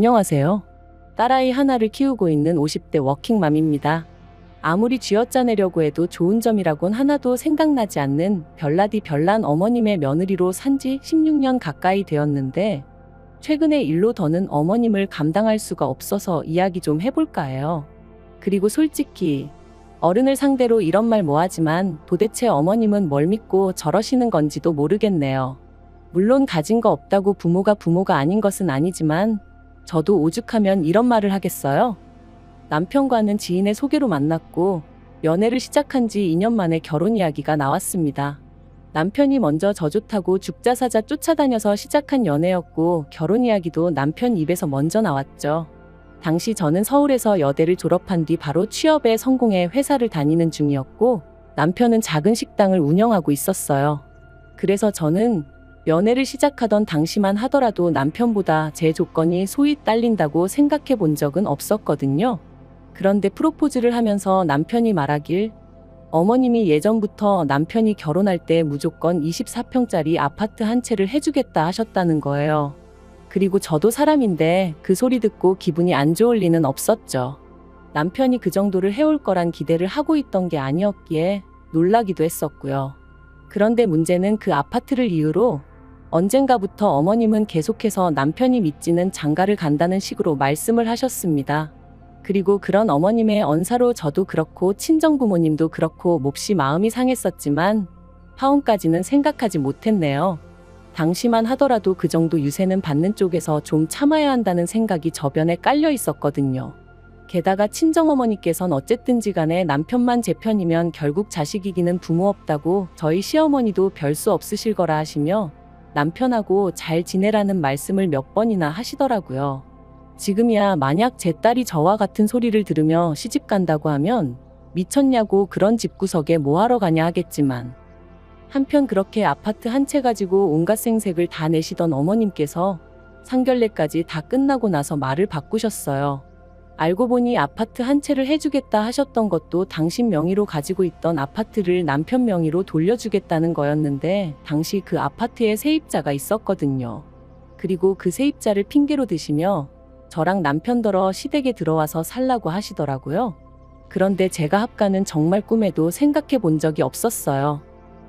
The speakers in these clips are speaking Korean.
안녕하세요. 딸아이 하나를 키우고 있는 50대 워킹맘입니다. 아무리 쥐어짜내려고 해도 좋은 점이라곤 하나도 생각나지 않는 별나디 별난 어머님의 며느리로 산지 16년 가까이 되었는데 최근에 일로 더는 어머님을 감당할 수가 없어서 이야기 좀 해볼까 해요. 그리고 솔직히 어른을 상대로 이런 말 뭐하지만 도대체 어머님은 뭘 믿고 저러시는 건지도 모르겠네요. 물론 가진 거 없다고 부모가 아닌 것은 아니지만 저도 오죽하면 이런 말을 하겠어요? 남편과는 지인의 소개로 만났고 연애를 시작한 지 2년 만에 결혼 이야기가 나왔습니다. 남편이 먼저 저 좋다고 죽자사자 쫓아다녀서 시작한 연애였고 결혼 이야기도 남편 입에서 먼저 나왔죠. 당시 저는 서울에서 여대를 졸업한 뒤 바로 취업에 성공해 회사를 다니는 중이었고 남편은 작은 식당을 운영하고 있었어요. 그래서 저는 연애를 시작하던 당시만 하더라도 남편보다 제 조건이 소위 딸린다고 생각해 본 적은 없었거든요. 그런데 프로포즈를 하면서 남편이 말하길 어머님이 예전부터 남편이 결혼할 때 무조건 24평짜리 아파트 한 채를 해주겠다 하셨다는 거예요. 그리고 저도 사람인데 그 소리 듣고 기분이 안 좋을 리는 없었죠. 남편이 그 정도를 해올 거란 기대를 하고 있던 게 아니었기에 놀라기도 했었고요. 그런데 문제는 그 아파트를 이유로 언젠가부터 어머님은 계속해서 남편이 믿지는 장가를 간다는 식으로 말씀을 하셨습니다. 그리고 그런 어머님의 언사로 저도 그렇고 친정부모님도 그렇고 몹시 마음이 상했었지만 파혼까지는 생각하지 못했네요. 당시만 하더라도 그 정도 유세는 받는 쪽에서 좀 참아야 한다는 생각이 저변에 깔려 있었거든요. 게다가 친정어머니께선 어쨌든지 간에 남편만 제 편이면 결국 자식 이기는 부모 없다고 저희 시어머니도 별 수 없으실 거라 하시며 남편하고 잘 지내라는 말씀을 몇 번이나 하시더라고요. 지금이야 만약 제 딸이 저와 같은 소리를 들으며 시집 간다고 하면 미쳤냐고 그런 집구석에 뭐하러 가냐 하겠지만 한편 그렇게 아파트 한 채 가지고 온갖 생색을 다 내시던 어머님께서 상견례까지 다 끝나고 나서 말을 바꾸셨어요. 알고 보니 아파트 한 채를 해주겠다 하셨던 것도 당신 명의로 가지고 있던 아파트를 남편 명의로 돌려주겠다는 거였는데 당시 그 아파트에 세입자가 있었거든요. 그리고 그 세입자를 핑계로 드시며 저랑 남편더러 시댁에 들어와서 살라고 하시더라고요. 그런데 제가 합가는 정말 꿈에도 생각해 본 적이 없었어요.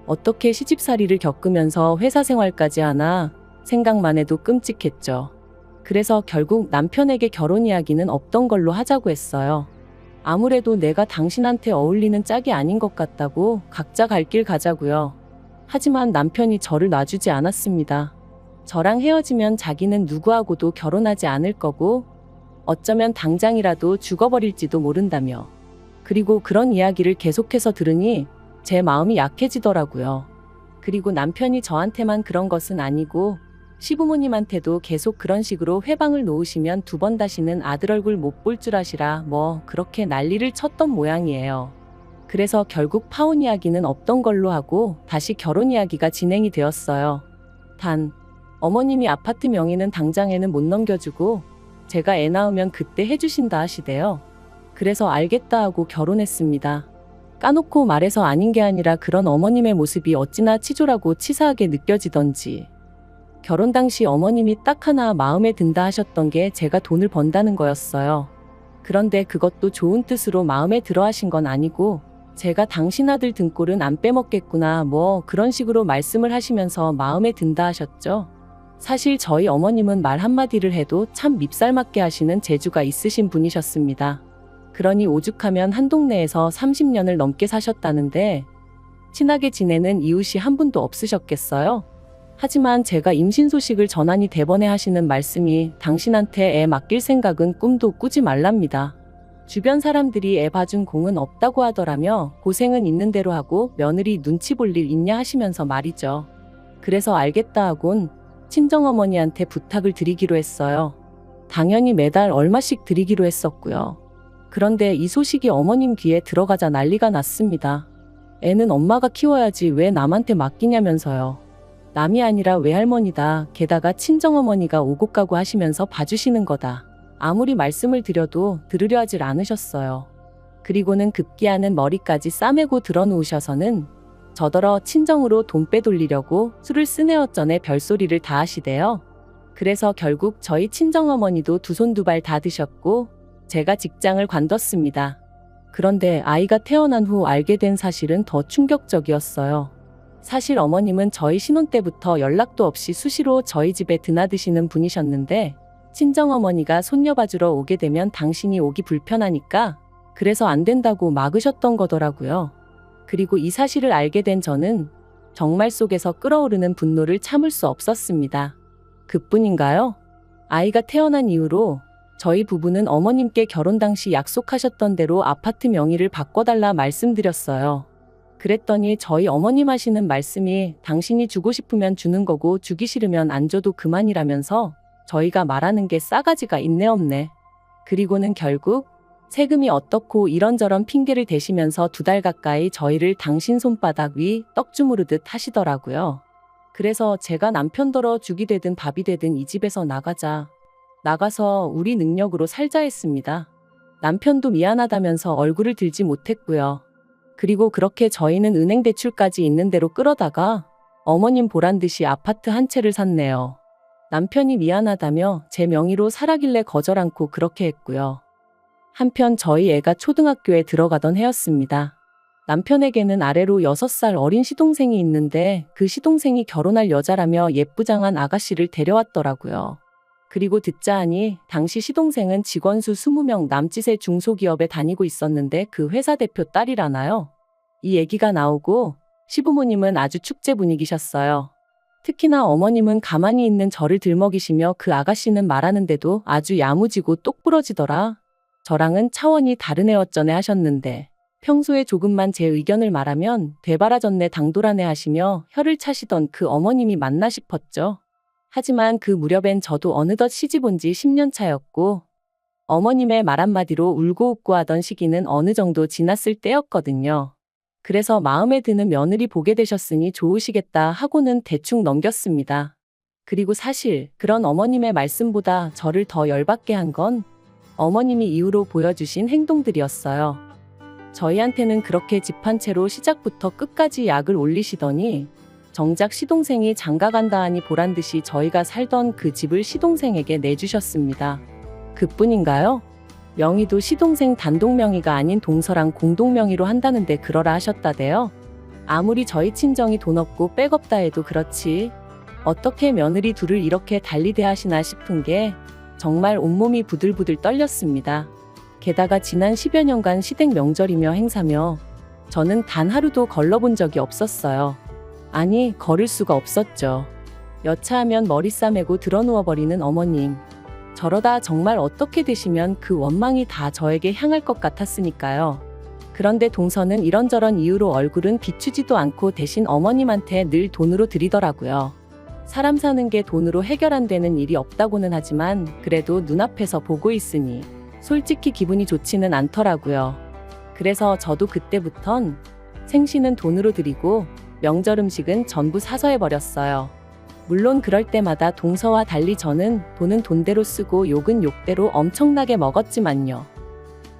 어떻게 시집살이를 겪으면서 회사 생활까지 하나 생각만 해도 끔찍했죠. 그래서 결국 남편에게 결혼 이야기는 없던 걸로 하자고 했어요. 아무래도 내가 당신한테 어울리는 짝이 아닌 것 같다고 각자 갈 길 가자고요. 하지만 남편이 저를 놔주지 않았습니다. 저랑 헤어지면 자기는 누구하고도 결혼하지 않을 거고 어쩌면 당장이라도 죽어버릴지도 모른다며. 그리고 그런 이야기를 계속해서 들으니 제 마음이 약해지더라고요. 그리고 남편이 저한테만 그런 것은 아니고 시부모님한테도 계속 그런 식으로 회방을 놓으시면 두 번 다시는 아들 얼굴 못 볼 줄 아시라 뭐 그렇게 난리를 쳤던 모양이에요. 그래서 결국 파혼 이야기는 없던 걸로 하고 다시 결혼 이야기가 진행이 되었어요. 단 어머님이 아파트 명의는 당장에는 못 넘겨주고 제가 애 낳으면 그때 해주신다 하시대요. 그래서 알겠다 하고 결혼했습니다. 까놓고 말해서 아닌 게 아니라 그런 어머님의 모습이 어찌나 치졸하고 치사하게 느껴지던지. 결혼 당시 어머님이 딱 하나 마음에 든다 하셨던 게 제가 돈을 번다는 거였어요. 그런데 그것도 좋은 뜻으로 마음에 들어 하신 건 아니고 제가 당신 아들 등골은 안 빼먹겠구나 뭐 그런 식으로 말씀을 하시면서 마음에 든다 하셨죠. 사실 저희 어머님은 말 한마디를 해도 참 밉살맞게 하시는 재주가 있으신 분이셨습니다. 그러니 오죽하면 한 동네에서 30년을 넘게 사셨다는데 친하게 지내는 이웃이 한 분도 없으셨겠어요? 하지만 제가 임신 소식을 전하니 대번에 하시는 말씀이 당신한테 애 맡길 생각은 꿈도 꾸지 말랍니다. 주변 사람들이 애 봐준 공은 없다고 하더라며 고생은 있는 대로 하고 며느리 눈치 볼 일 있냐 하시면서 말이죠. 그래서 알겠다 하곤 친정어머니한테 부탁을 드리기로 했어요. 당연히 매달 얼마씩 드리기로 했었고요. 그런데 이 소식이 어머님 귀에 들어가자 난리가 났습니다. 애는 엄마가 키워야지 왜 남한테 맡기냐면서요. 남이 아니라 외할머니다. 게다가 친정어머니가 오고 가고 하시면서 봐주시는 거다. 아무리 말씀을 드려도 들으려 하질 않으셨어요. 그리고는 급기야는 머리까지 싸매고 들어누우셔서는 저더러 친정으로 돈 빼돌리려고 술을 쓰네 어쩌네 별소리를 다 하시대요. 그래서 결국 저희 친정어머니도 두 손 두 발 다 드셨고 제가 직장을 관뒀습니다. 그런데 아이가 태어난 후 알게 된 사실은 더 충격적이었어요. 사실 어머님은 저희 신혼 때부터 연락도 없이 수시로 저희 집에 드나드시는 분이셨는데 친정어머니가 손녀 봐주러 오게 되면 당신이 오기 불편하니까 그래서 안 된다고 막으셨던 거더라고요. 그리고 이 사실을 알게 된 저는 정말 속에서 끓어오르는 분노를 참을 수 없었습니다. 그뿐인가요? 아이가 태어난 이후로 저희 부부는 어머님께 결혼 당시 약속하셨던 대로 아파트 명의를 바꿔달라 말씀드렸어요. 그랬더니 저희 어머님 하시는 말씀이 당신이 주고 싶으면 주는 거고 주기 싫으면 안 줘도 그만이라면서 저희가 말하는 게 싸가지가 있네 없네. 그리고는 결국 세금이 어떻고 이런저런 핑계를 대시면서 2달 가까이 저희를 당신 손바닥 위 떡 주무르듯 하시더라고요. 그래서 제가 남편더러 죽이 되든 밥이 되든 이 집에서 나가서 우리 능력으로 살자 했습니다. 남편도 미안하다면서 얼굴을 들지 못했고요. 그리고 그렇게 저희는 은행 대출까지 있는 대로 끌어다가 어머님 보란 듯이 아파트 한 채를 샀네요. 남편이 미안하다며 제 명의로 사라길래 거절 않고 그렇게 했고요. 한편 저희 애가 초등학교에 들어가던 해였습니다. 남편에게는 아래로 6살 어린 시동생이 있는데 그 시동생이 결혼할 여자라며 예쁘장한 아가씨를 데려왔더라고요. 그리고 듣자 하니 당시 시동생은 직원 수 20명 남짓의 중소기업에 다니고 있었는데 그 회사 대표 딸이라나요? 이 얘기가 나오고 시부모님은 아주 축제 분위기셨어요. 특히나 어머님은 가만히 있는 저를 들먹이시며 그 아가씨는 말하는데도 아주 야무지고 똑부러지더라. 저랑은 차원이 다른 애어쩌네 하셨는데 평소에 조금만 제 의견을 말하면 되바라졌네 당돌하네 하시며 혀를 차시던 그 어머님이 맞나 싶었죠. 하지만 그 무렵엔 저도 어느덧 시집 온 지 10년 차였고 어머님의 말 한마디로 울고 웃고 하던 시기는 어느 정도 지났을 때였거든요. 그래서 마음에 드는 며느리 보게 되셨으니 좋으시겠다 하고는 대충 넘겼습니다. 그리고 사실 그런 어머님의 말씀보다 저를 더 열받게 한 건 어머님이 이후로 보여주신 행동들이었어요. 저희한테는 그렇게 집 한 채로 시작부터 끝까지 약을 올리시더니 정작 시동생이 장가간다 하니 보란듯이 저희가 살던 그 집을 시동생에게 내주셨습니다. 그뿐인가요? 명의도 시동생 단독 명의가 아닌 동서랑 공동 명의로 한다는데 그러라 하셨다대요. 아무리 저희 친정이 돈 없고 백없다 해도 그렇지 어떻게 며느리 둘을 이렇게 달리 대하시나 싶은 게 정말 온몸이 부들부들 떨렸습니다. 게다가 지난 10여 년간 시댁 명절이며 행사며 저는 단 하루도 걸러본 적이 없었어요. 아니, 걸을 수가 없었죠. 여차하면 머리 싸매고 드러누워버리는 어머님. 저러다 정말 어떻게 되시면 그 원망이 다 저에게 향할 것 같았으니까요. 그런데 동서는 이런저런 이유로 얼굴은 비추지도 않고 대신 어머님한테 늘 돈으로 드리더라고요. 사람 사는 게 돈으로 해결 안 되는 일이 없다고는 하지만 그래도 눈앞에서 보고 있으니 솔직히 기분이 좋지는 않더라고요. 그래서 저도 그때부턴 생신은 돈으로 드리고 명절 음식은 전부 사서 해버렸어요. 물론 그럴 때마다 동서와 달리 저는 돈은 돈대로 쓰고 욕은 욕대로 엄청나게 먹었지만요.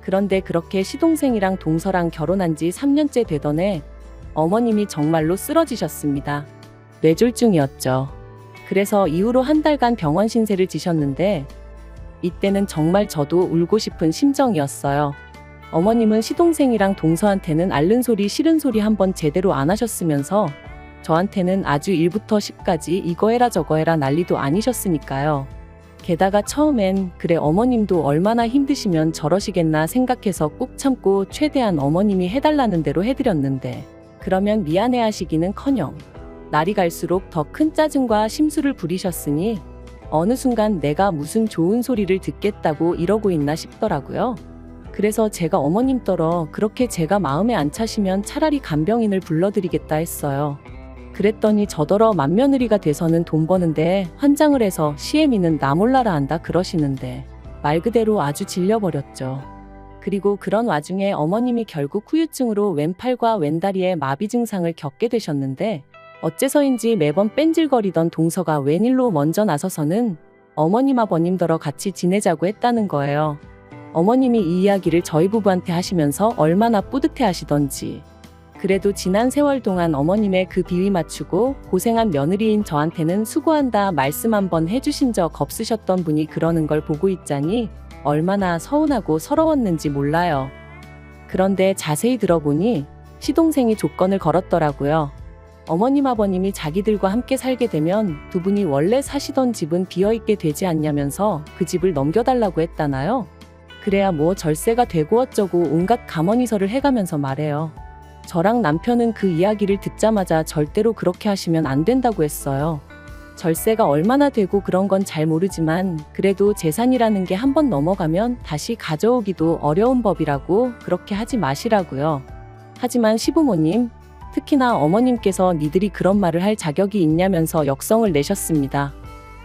그런데 그렇게 시동생이랑 동서랑 결혼한 지 3년째 되던 해 어머님이 정말로 쓰러지셨습니다. 뇌졸중이었죠. 그래서 이후로 한 달간 병원 신세를 지셨는데 이때는 정말 저도 울고 싶은 심정이었어요. 어머님은 시동생이랑 동서한테는 앓는 소리 싫은 소리 한번 제대로 안 하셨으면서 저한테는 아주 1부터 10까지 이거 해라 저거 해라 난리도 아니셨으니까요. 게다가 처음엔 그래 어머님도 얼마나 힘드시면 저러시겠나 생각해서 꾹 참고 최대한 어머님이 해달라는 대로 해드렸는데 그러면 미안해하시기는커녕 날이 갈수록 더 큰 짜증과 심술을 부리셨으니 어느 순간 내가 무슨 좋은 소리를 듣겠다고 이러고 있나 싶더라고요. 그래서 제가 어머님더러 그렇게 제가 마음에 안 차시면 차라리 간병인을 불러드리겠다 했어요. 그랬더니 저더러 맏며느리가 돼서는 돈 버는데 환장을 해서 시애미는 나 몰라라 한다 그러시는데 말 그대로 아주 질려버렸죠. 그리고 그런 와중에 어머님이 결국 후유증으로 왼팔과 왼다리에 마비 증상을 겪게 되셨는데 어째서인지 매번 뺀질거리던 동서가 웬일로 먼저 나서서는 어머님 아버님더러 같이 지내자고 했다는 거예요. 어머님이 이 이야기를 저희 부부한테 하시면서 얼마나 뿌듯해 하시던지 그래도 지난 세월 동안 어머님의 그 비위 맞추고 고생한 며느리인 저한테는 수고한다 말씀 한번 해주신 적 없으셨던 분이 그러는 걸 보고 있자니 얼마나 서운하고 서러웠는지 몰라요. 그런데 자세히 들어보니 시동생이 조건을 걸었더라고요. 어머님 아버님이 자기들과 함께 살게 되면 두 분이 원래 사시던 집은 비어있게 되지 않냐면서 그 집을 넘겨달라고 했다나요? 그래야 뭐 절세가 되고 어쩌고 온갖 감언이설을 해가면서 말해요. 저랑 남편은 그 이야기를 듣자마자 절대로 그렇게 하시면 안 된다고 했어요. 절세가 얼마나 되고 그런 건 잘 모르지만 그래도 재산이라는 게 한 번 넘어가면 다시 가져오기도 어려운 법이라고 그렇게 하지 마시라고요. 하지만 시부모님, 특히나 어머님께서 니들이 그런 말을 할 자격이 있냐면서 역성을 내셨습니다.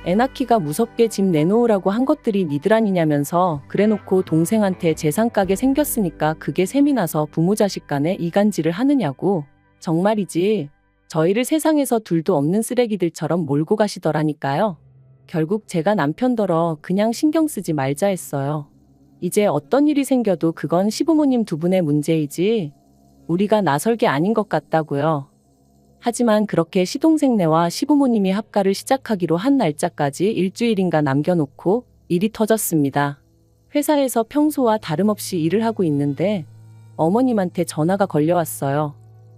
애 낳기가 무섭게 집 내놓으라고 한 것들이 니들 아니냐면서 그래놓고 동생한테 재산 까게 생겼으니까 그게 셈이 나서 부모 자식 간에 이간질을 하느냐고. 정말이지 저희를 세상에서 둘도 없는 쓰레기들처럼 몰고 가시더라니까요. 결국 제가 남편더러 그냥 신경 쓰지 말자 했어요. 이제 어떤 일이 생겨도 그건 시부모님 두 분의 문제이지 우리가 나설 게 아닌 것 같다고요. 하지만 그렇게 시동생네와 시부모님이 합가를 시작하기로 한 날짜까지 일주일인가 남겨놓고 일이 터졌습니다. 회사에서 평소와 다름없이 일을 하고 있는데 어머님한테 전화가 걸려왔어요.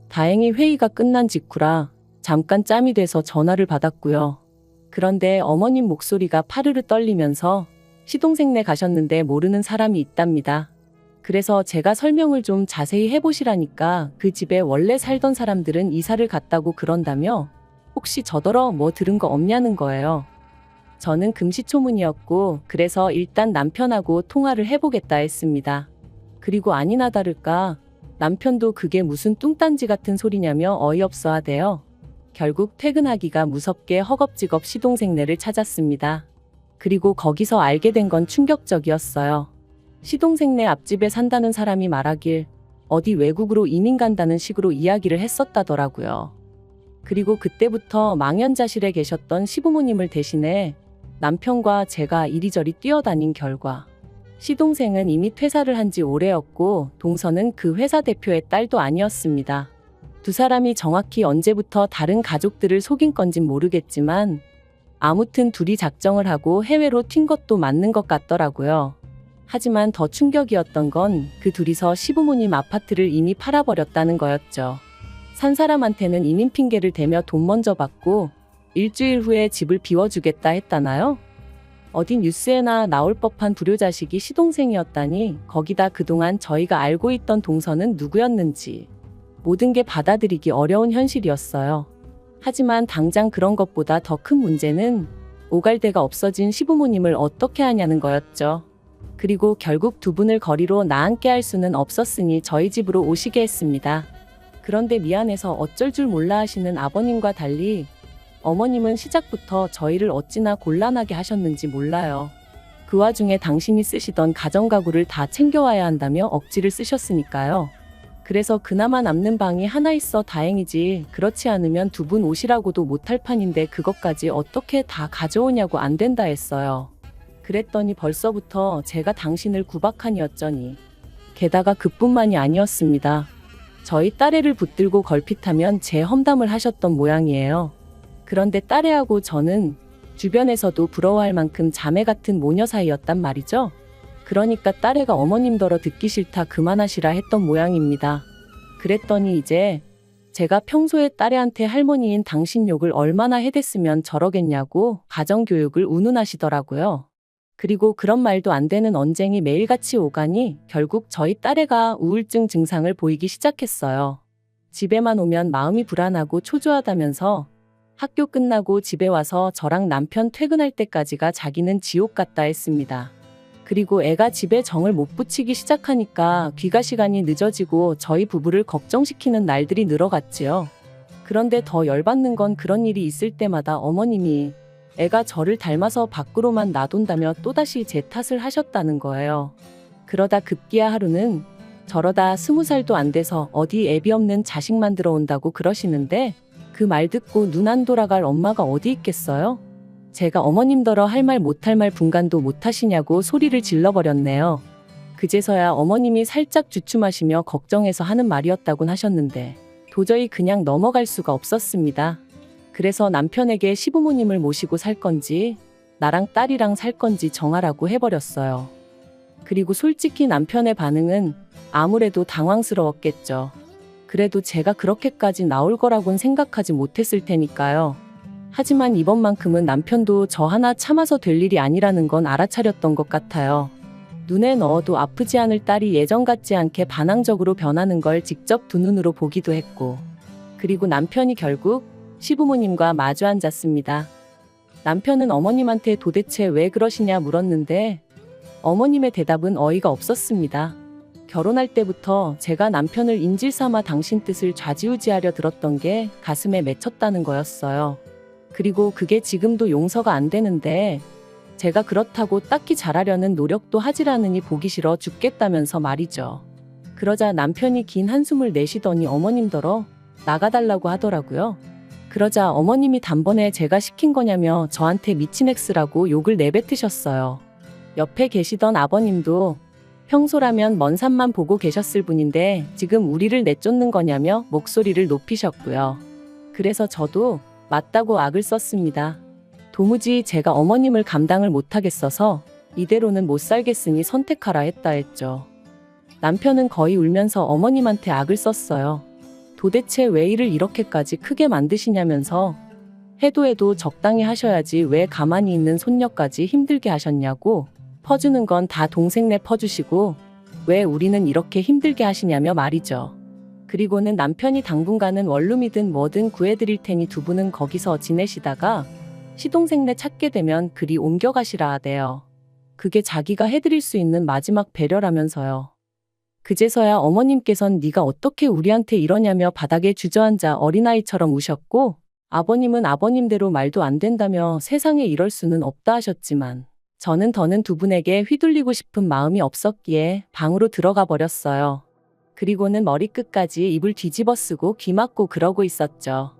다행히 회의가 끝난 직후라 잠깐 짬이 돼서 전화를 받았고요. 그런데 어머님 목소리가 파르르 떨리면서 시동생네 가셨는데 모르는 사람이 있답니다. 그래서 제가 설명을 좀 자세히 해보시라니까 그 집에 원래 살던 사람들은 이사를 갔다고 그런다며 혹시 저더러 뭐 들은 거 없냐는 거예요. 저는 금시초문이었고 그래서 일단 남편하고 통화를 해보겠다 했습니다. 그리고 아니나 다를까 남편도 그게 무슨 뚱딴지 같은 소리냐며 어이없어 하대요. 결국 퇴근하기가 무섭게 허겁지겁 시동생네를 찾았습니다. 그리고 거기서 알게 된 건 충격적이었어요. 시동생네 앞집에 산다는 사람이 말하길 어디 외국으로 이민 간다는 식으로 이야기를 했었다더라고요. 그리고 그때부터 망연자실에 계셨던 시부모님을 대신해 남편과 제가 이리저리 뛰어다닌 결과 시동생은 이미 퇴사를 한 지 오래였고 동서는 그 회사 대표의 딸도 아니었습니다. 두 사람이 정확히 언제부터 다른 가족들을 속인 건진 모르겠지만 아무튼 둘이 작정을 하고 해외로 튄 것도 맞는 것 같더라고요. 하지만 더 충격이었던 건 그 둘이서 시부모님 아파트를 이미 팔아버렸다는 거였죠. 산 사람한테는 이민 핑계를 대며 돈 먼저 받고 일주일 후에 집을 비워주겠다 했다나요? 어딘 뉴스에나 나올 법한 불효자식이 시동생이었다니 거기다 그동안 저희가 알고 있던 동서는 누구였는지 모든 게 받아들이기 어려운 현실이었어요. 하지만 당장 그런 것보다 더 큰 문제는 오갈 데가 없어진 시부모님을 어떻게 하냐는 거였죠. 그리고 결국 두 분을 거리로 나앉게 할 수는 없었으니 저희 집으로 오시게 했습니다. 그런데 미안해서 어쩔 줄 몰라 하시는 아버님과 달리 어머님은 시작부터 저희를 어찌나 곤란하게 하셨는지 몰라요. 그 와중에 당신이 쓰시던 가정가구를 다 챙겨와야 한다며 억지를 쓰셨으니까요. 그래서 그나마 남는 방이 하나 있어 다행이지 그렇지 않으면 두 분 오시라고도 못할 판인데 그것까지 어떻게 다 가져오냐고 안 된다 했어요. 그랬더니 벌써부터 제가 당신을 구박하니 어쩌니. 게다가 그뿐만이 아니었습니다. 저희 딸애를 붙들고 걸핏하면 제 험담을 하셨던 모양이에요. 그런데 딸애하고 저는 주변에서도 부러워할 만큼 자매 같은 모녀 사이였단 말이죠. 그러니까 딸애가 어머님더러 듣기 싫다 그만하시라 했던 모양입니다. 그랬더니 이제 제가 평소에 딸애한테 할머니인 당신 욕을 얼마나 해댔으면 저러겠냐고 가정교육을 운운하시더라고요. 그리고 그런 말도 안 되는 언쟁이 매일같이 오가니 결국 저희 딸애가 우울증 증상을 보이기 시작했어요. 집에만 오면 마음이 불안하고 초조하다면서 학교 끝나고 집에 와서 저랑 남편 퇴근할 때까지가 자기는 지옥 같다 했습니다. 그리고 애가 집에 정을 못 붙이기 시작하니까 귀가 시간이 늦어지고 저희 부부를 걱정시키는 날들이 늘어갔지요. 그런데 더 열받는 건 그런 일이 있을 때마다 어머님이 애가 저를 닮아서 밖으로만 놔둔다며 또다시 제 탓을 하셨다는 거예요. 그러다 급기야 하루는 저러다 20살도 안 돼서 어디 애비 없는 자식만 들어온다고 그러시는데 그 말 듣고 눈 안 돌아갈 엄마가 어디 있겠어요? 제가 어머님더러 할 말 못할 말 분간도 못하시냐고 소리를 질러버렸네요. 그제서야 어머님이 살짝 주춤하시며 걱정해서 하는 말이었다곤 하셨는데 도저히 그냥 넘어갈 수가 없었습니다. 그래서 남편에게 시부모님을 모시고 살 건지 나랑 딸이랑 살 건지 정하라고 해버렸어요. 그리고 솔직히 남편의 반응은 아무래도 당황스러웠겠죠. 그래도 제가 그렇게까지 나올 거라곤 생각하지 못했을 테니까요. 하지만 이번만큼은 남편도 저 하나 참아서 될 일이 아니라는 건 알아차렸던 것 같아요. 눈에 넣어도 아프지 않을 딸이 예전 같지 않게 반항적으로 변하는 걸 직접 두 눈으로 보기도 했고, 그리고 남편이 결국 시부모님과 마주 앉았습니다. 남편은 어머님한테 도대체 왜 그러시냐 물었는데 어머님의 대답은 어이가 없었습니다. 결혼할 때부터 제가 남편을 인질 삼아 당신 뜻을 좌지우지하려 들었던 게 가슴에 맺혔다는 거였어요. 그리고 그게 지금도 용서가 안 되는데 제가 그렇다고 딱히 잘하려는 노력도 하질 않으니 보기 싫어 죽겠다면서 말이죠. 그러자 남편이 긴 한숨을 내쉬더니 어머님더러 나가달라고 하더라고요. 그러자 어머님이 단번에 제가 시킨 거냐며 저한테 미친 X라고 욕을 내뱉으셨어요. 옆에 계시던 아버님도 평소라면 먼 산만 보고 계셨을 분인데 지금 우리를 내쫓는 거냐며 목소리를 높이셨고요. 그래서 저도 맞다고 악을 썼습니다. 도무지 제가 어머님을 감당을 못하겠어서 이대로는 못 살겠으니 선택하라 했죠. 남편은 거의 울면서 어머님한테 악을 썼어요. 도대체 왜 일을 이렇게까지 크게 만드시냐면서 해도 적당히 하셔야지 왜 가만히 있는 손녀까지 힘들게 하셨냐고, 퍼주는 건 다 동생네 퍼주시고 왜 우리는 이렇게 힘들게 하시냐며 말이죠. 그리고는 남편이 당분간은 원룸이든 뭐든 구해드릴 테니 두 분은 거기서 지내시다가 시동생네 찾게 되면 그리 옮겨가시라 하대요. 그게 자기가 해드릴 수 있는 마지막 배려라면서요. 그제서야 어머님께선 네가 어떻게 우리한테 이러냐며 바닥에 주저앉아 어린아이처럼 우셨고, 아버님은 아버님대로 말도 안 된다며 세상에 이럴 수는 없다 하셨지만 저는 더는 두 분에게 휘둘리고 싶은 마음이 없었기에 방으로 들어가 버렸어요. 그리고는 머리끝까지 이불 뒤집어 쓰고 귀 막고 그러고 있었죠.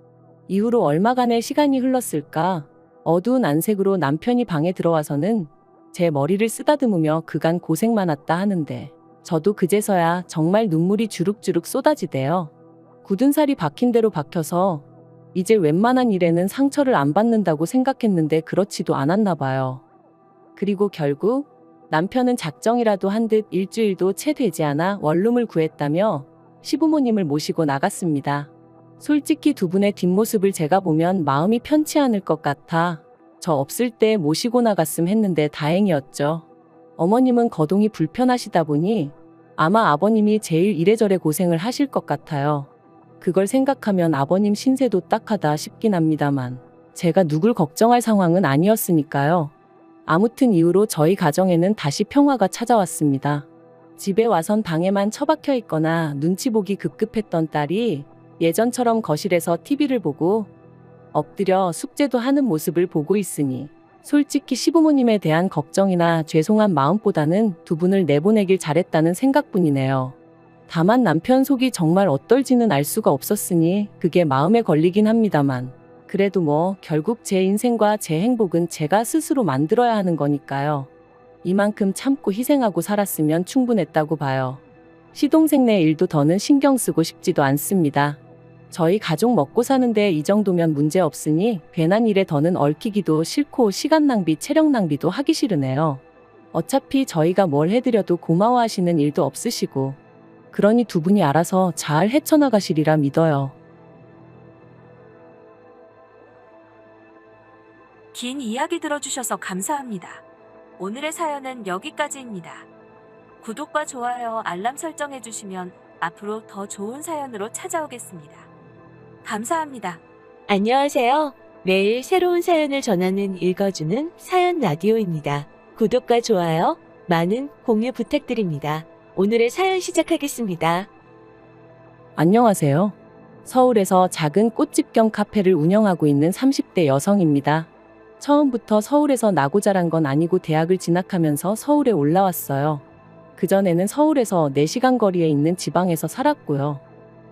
이후로 얼마간의 시간이 흘렀을까? 어두운 안색으로 남편이 방에 들어와서는 제 머리를 쓰다듬으며 그간 고생 많았다 하는데 저도 그제서야 정말 눈물이 주룩주룩 쏟아지대요. 굳은 살이 박힌 대로 박혀서 이제 웬만한 일에는 상처를 안 받는다고 생각했는데 그렇지도 않았나 봐요. 그리고 결국 남편은 작정이라도 한 듯 일주일도 채 되지 않아 원룸을 구했다며 시부모님을 모시고 나갔습니다. 솔직히 두 분의 뒷모습을 제가 보면 마음이 편치 않을 것 같아 저 없을 때 모시고 나갔음 했는데 다행이었죠. 어머님은 거동이 불편하시다 보니 아마 아버님이 제일 이래저래 고생을 하실 것 같아요. 그걸 생각하면 아버님 신세도 딱하다 싶긴 합니다만 제가 누굴 걱정할 상황은 아니었으니까요. 아무튼 이후로 저희 가정에는 다시 평화가 찾아왔습니다. 집에 와선 방에만 처박혀 있거나 눈치 보기 급급했던 딸이 예전처럼 거실에서 TV를 보고 엎드려 숙제도 하는 모습을 보고 있으니 솔직히 시부모님에 대한 걱정이나 죄송한 마음보다는 두 분을 내보내길 잘했다는 생각뿐이네요. 다만 남편 속이 정말 어떨지는 알 수가 없었으니 그게 마음에 걸리긴 합니다만 그래도 뭐 결국 제 인생과 제 행복은 제가 스스로 만들어야 하는 거니까요. 이만큼 참고 희생하고 살았으면 충분했다고 봐요. 시동생네 일도 더는 신경 쓰고 싶지도 않습니다. 저희 가족 먹고 사는데 이 정도면 문제 없으니 괜한 일에 더는 얽히기도 싫고 시간 낭비, 체력 낭비도 하기 싫으네요. 어차피 저희가 뭘 해드려도 고마워하시는 일도 없으시고 그러니 두 분이 알아서 잘 헤쳐나가시리라 믿어요. 긴 이야기 들어주셔서 감사합니다. 오늘의 사연은 여기까지입니다. 구독과 좋아요, 알람 설정해주시면 앞으로 더 좋은 사연으로 찾아오겠습니다. 감사합니다. 안녕하세요. 매일 새로운 사연을 전하는 읽어주는 사연 라디오입니다. 구독과 좋아요, 많은 공유 부탁드립니다. 오늘의 사연 시작하겠습니다. 안녕하세요. 서울에서 작은 꽃집 겸 카페를 운영하고 있는 30대 여성입니다. 처음부터 서울에서 나고 자란 건 아니고 대학을 진학하면서 서울에 올라왔어요. 그전에는 서울에서 4시간 거리에 있는 지방에서 살았고요.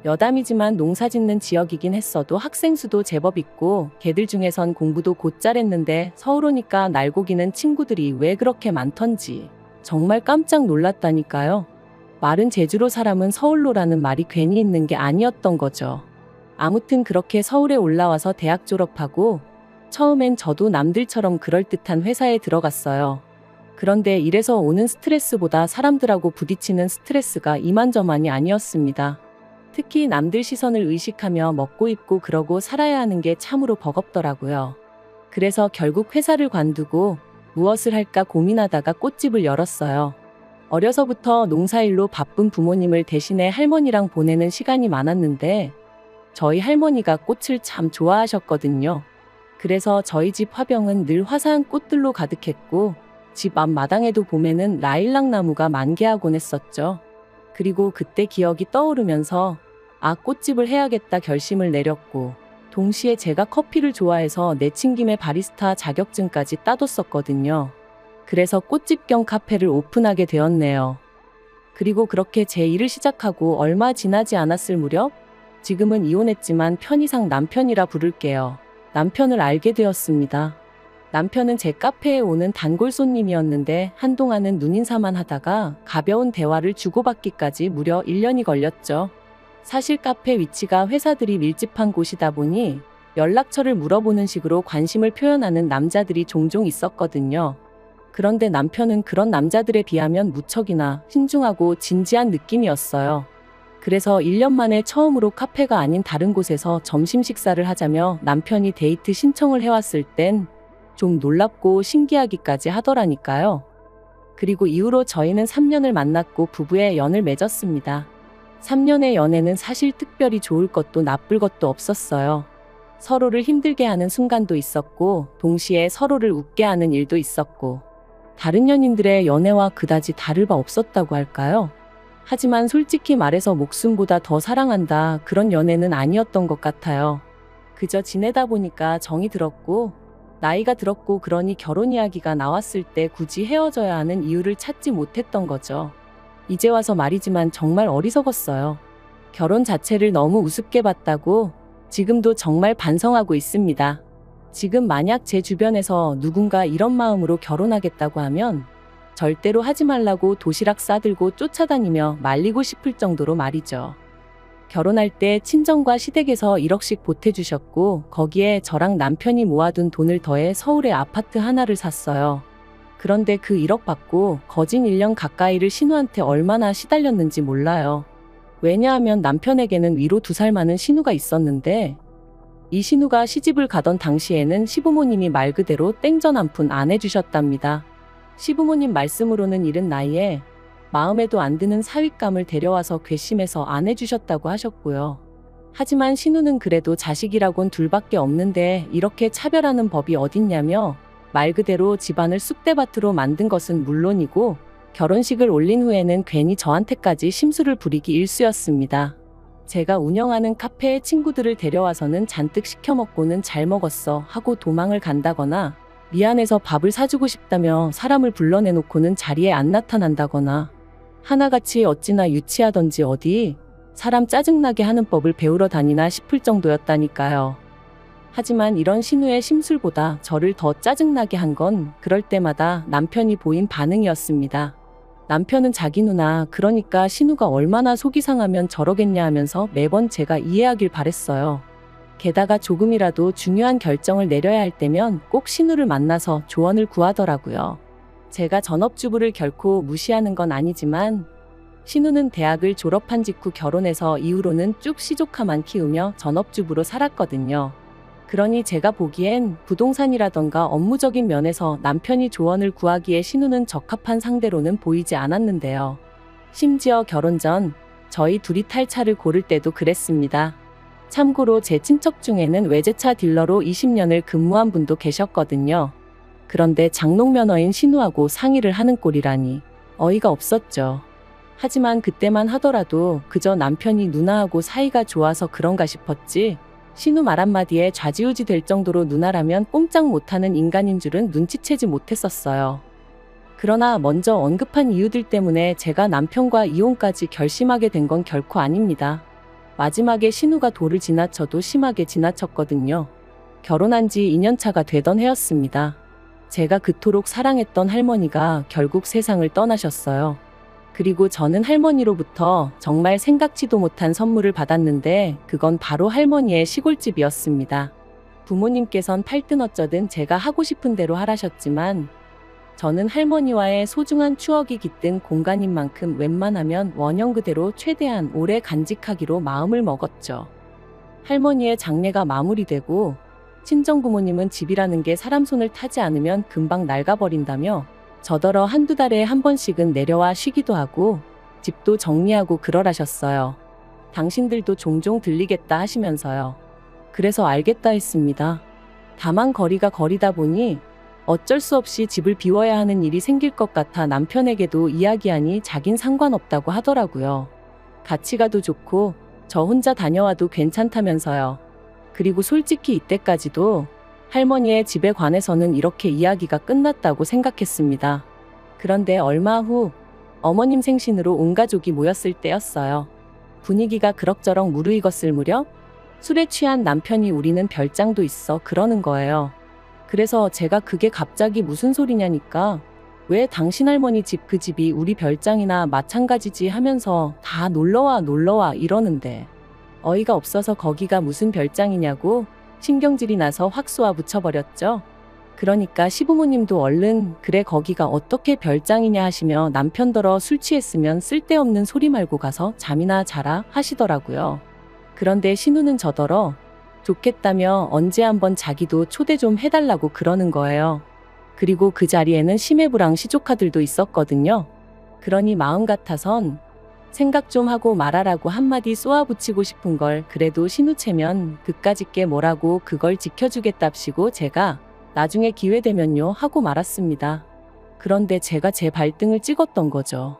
여담이지만 농사 짓는 지역이긴 했어도 학생 수도 제법 있고 걔들 중에선 공부도 곧잘 했는데 서울 오니까 날고기는 친구들이 왜 그렇게 많던지 정말 깜짝 놀랐다니까요. 말은 제주로 사람은 서울로라는 말이 괜히 있는 게 아니었던 거죠. 아무튼 그렇게 서울에 올라와서 대학 졸업하고 처음엔 저도 남들처럼 그럴듯한 회사에 들어갔어요. 그런데 일에서 오는 스트레스보다 사람들하고 부딪히는 스트레스가 이만저만이 아니었습니다. 특히 남들 시선을 의식하며 먹고 입고 그러고 살아야 하는 게 참으로 버겁더라고요. 그래서 결국 회사를 관두고 무엇을 할까 고민하다가 꽃집을 열었어요. 어려서부터 농사일로 바쁜 부모님을 대신해 할머니랑 보내는 시간이 많았는데 저희 할머니가 꽃을 참 좋아하셨거든요. 그래서 저희 집 화병은 늘 화사한 꽃들로 가득했고 집 앞마당에도 봄에는 라일락 나무가 만개하곤 했었죠. 그리고 그때 기억이 떠오르면서 꽃집을 해야겠다 결심을 내렸고 동시에 제가 커피를 좋아해서 내친 김에 바리스타 자격증까지 따뒀었거든요. 그래서 꽃집 겸 카페를 오픈하게 되었네요. 그리고 그렇게 제 일을 시작하고 얼마 지나지 않았을 무렵 지금은 이혼했지만 편의상 남편이라 부를게요. 남편을 알게 되었습니다. 남편은 제 카페에 오는 단골 손님이었는데 한동안은 눈인사만 하다가 가벼운 대화를 주고받기까지 무려 1년이 걸렸죠. 사실 카페 위치가 회사들이 밀집한 곳이다 보니 연락처를 물어보는 식으로 관심을 표현하는 남자들이 종종 있었거든요. 그런데 남편은 그런 남자들에 비하면 무척이나 신중하고 진지한 느낌이었어요. 그래서 1년 만에 처음으로 카페가 아닌 다른 곳에서 점심 식사를 하자며 남편이 데이트 신청을 해왔을 땐 좀 놀랍고 신기하기까지 하더라니까요. 그리고 이후로 저희는 3년을 만났고 부부의 연을 맺었습니다. 3년의 연애는 사실 특별히 좋을 것도 나쁠 것도 없었어요. 서로를 힘들게 하는 순간도 있었고 동시에 서로를 웃게 하는 일도 있었고 다른 연인들의 연애와 그다지 다를 바 없었다고 할까요? 하지만 솔직히 말해서 목숨보다 더 사랑한다 그런 연애는 아니었던 것 같아요. 그저 지내다 보니까 정이 들었고 나이가 들었고 그러니 결혼 이야기가 나왔을 때 굳이 헤어져야 하는 이유를 찾지 못했던 거죠. 이제 와서 말이지만 정말 어리석었어요. 결혼 자체를 너무 우습게 봤다고 지금도 정말 반성하고 있습니다. 지금 만약 제 주변에서 누군가 이런 마음으로 결혼하겠다고 하면 절대로 하지 말라고 도시락 싸들고 쫓아다니며 말리고 싶을 정도로 말이죠. 결혼할 때 친정과 시댁에서 1억씩 보태주셨고 거기에 저랑 남편이 모아둔 돈을 더해 서울에 아파트 하나를 샀어요. 그런데 그 1억 받고 거진 1년 가까이를 신우한테 얼마나 시달렸는지 몰라요. 왜냐하면 남편에게는 위로 2살 많은 신우가 있었는데 이 신우가 시집을 가던 당시에는 시부모님이 말 그대로 땡전 한 푼 안 해주셨답니다. 시부모님 말씀으로는 이른 나이에 마음에도 안 드는 사윗감을 데려와서 괘씸해서 안 해주셨다고 하셨고요. 하지만 신우는 그래도 자식이라곤 둘밖에 없는데 이렇게 차별하는 법이 어딨냐며 말 그대로 집안을 쑥대밭으로 만든 것은 물론이고 결혼식을 올린 후에는 괜히 저한테까지 심술을 부리기 일쑤였습니다. 제가 운영하는 카페에 친구들을 데려와서는 잔뜩 시켜먹고는 잘 먹었어 하고 도망을 간다거나 미안해서 밥을 사주고 싶다며 사람을 불러내놓고는 자리에 안 나타난다거나 하나같이 어찌나 유치하던지 어디 사람 짜증나게 하는 법을 배우러 다니나 싶을 정도였다니까요. 하지만 이런 신우의 심술보다 저를 더 짜증나게 한 건 그럴 때마다 남편이 보인 반응이었습니다. 남편은 자기 누나 그러니까 신우가 얼마나 속이 상하면 저러겠냐 하면서 매번 제가 이해하길 바랬어요. 게다가 조금이라도 중요한 결정을 내려야 할 때면 꼭 신우를 만나서 조언을 구하더라고요. 제가 전업주부를 결코 무시하는 건 아니지만 신우는 대학을 졸업한 직후 결혼해서 이후로는 쭉 시조카만 키우며 전업주부로 살았거든요. 그러니 제가 보기엔 부동산이라던가 업무적인 면에서 남편이 조언을 구하기에 신우는 적합한 상대로는 보이지 않았는데요. 심지어 결혼 전 저희 둘이 탈 차를 고를 때도 그랬습니다. 참고로 제 친척 중에는 외제차 딜러로 20년을 근무한 분도 계셨거든요. 그런데 장롱면허인 신우하고 상의를 하는 꼴이라니 어이가 없었죠. 하지만 그때만 하더라도 그저 남편이 누나하고 사이가 좋아서 그런가 싶었지 신우 말 한마디에 좌지우지 될 정도로 누나라면 꼼짝 못하는 인간인 줄은 눈치채지 못했었어요. 그러나 먼저 언급한 이유들 때문에 제가 남편과 이혼까지 결심하게 된 건 결코 아닙니다. 마지막에 신우가 도를 지나쳐도 심하게 지나쳤거든요. 결혼한 지 2년차가 되던 해였습니다. 제가 그토록 사랑했던 할머니가 결국 세상을 떠나셨어요. 그리고 저는 할머니로부터 정말 생각지도 못한 선물을 받았는데 그건 바로 할머니의 시골집이었습니다. 부모님께선 팔든 어쩌든 제가 하고 싶은 대로 하라셨지만 저는 할머니와의 소중한 추억이 깃든 공간인 만큼 웬만하면 원형 그대로 최대한 오래 간직하기로 마음을 먹었죠. 할머니의 장례가 마무리되고 친정부모님은 집이라는 게 사람 손을 타지 않으면 금방 낡아버린다며 저더러 한두 달에 한 번씩은 내려와 쉬기도 하고 집도 정리하고 그러라셨어요. 당신들도 종종 들리겠다 하시면서요. 그래서 알겠다 했습니다. 다만 거리가 거리다 보니 어쩔 수 없이 집을 비워야 하는 일이 생길 것 같아 남편에게도 이야기하니 자긴 상관없다고 하더라고요. 같이 가도 좋고 저 혼자 다녀와도 괜찮다면서요. 그리고 솔직히 이때까지도 할머니의 집에 관해서는 이렇게 이야기가 끝났다고 생각했습니다. 그런데 얼마 후 어머님 생신으로 온 가족이 모였을 때였어요. 분위기가 그럭저럭 무르익었을 무렵 술에 취한 남편이 우리는 별장도 있어 그러는 거예요. 그래서 제가 그게 갑자기 무슨 소리냐니까 왜 당신 할머니 집 그 집이 우리 별장이나 마찬가지지 하면서 다 놀러와 이러는데 어이가 없어서 거기가 무슨 별장이냐고 신경질이 나서 확 쏘아 붙여버렸죠. 그러니까 시부모님도 얼른 그래 거기가 어떻게 별장이냐 하시며 남편더러 술 취했으면 쓸데없는 소리 말고 가서 잠이나 자라 하시더라고요. 그런데 신우는 저더러 좋겠다며 언제 한번 자기도 초대 좀 해달라고 그러는 거예요. 그리고 그 자리에는 심해부랑 시조카들도 있었거든요. 그러니 마음 같아선 생각 좀 하고 말하라고 한마디 쏘아붙이고 싶은 걸 그래도 신우체면 그까짓게 뭐라고 그걸 지켜주겠답시고 제가 나중에 기회 되면요 하고 말았습니다. 그런데 제가 제 발등을 찍었던 거죠.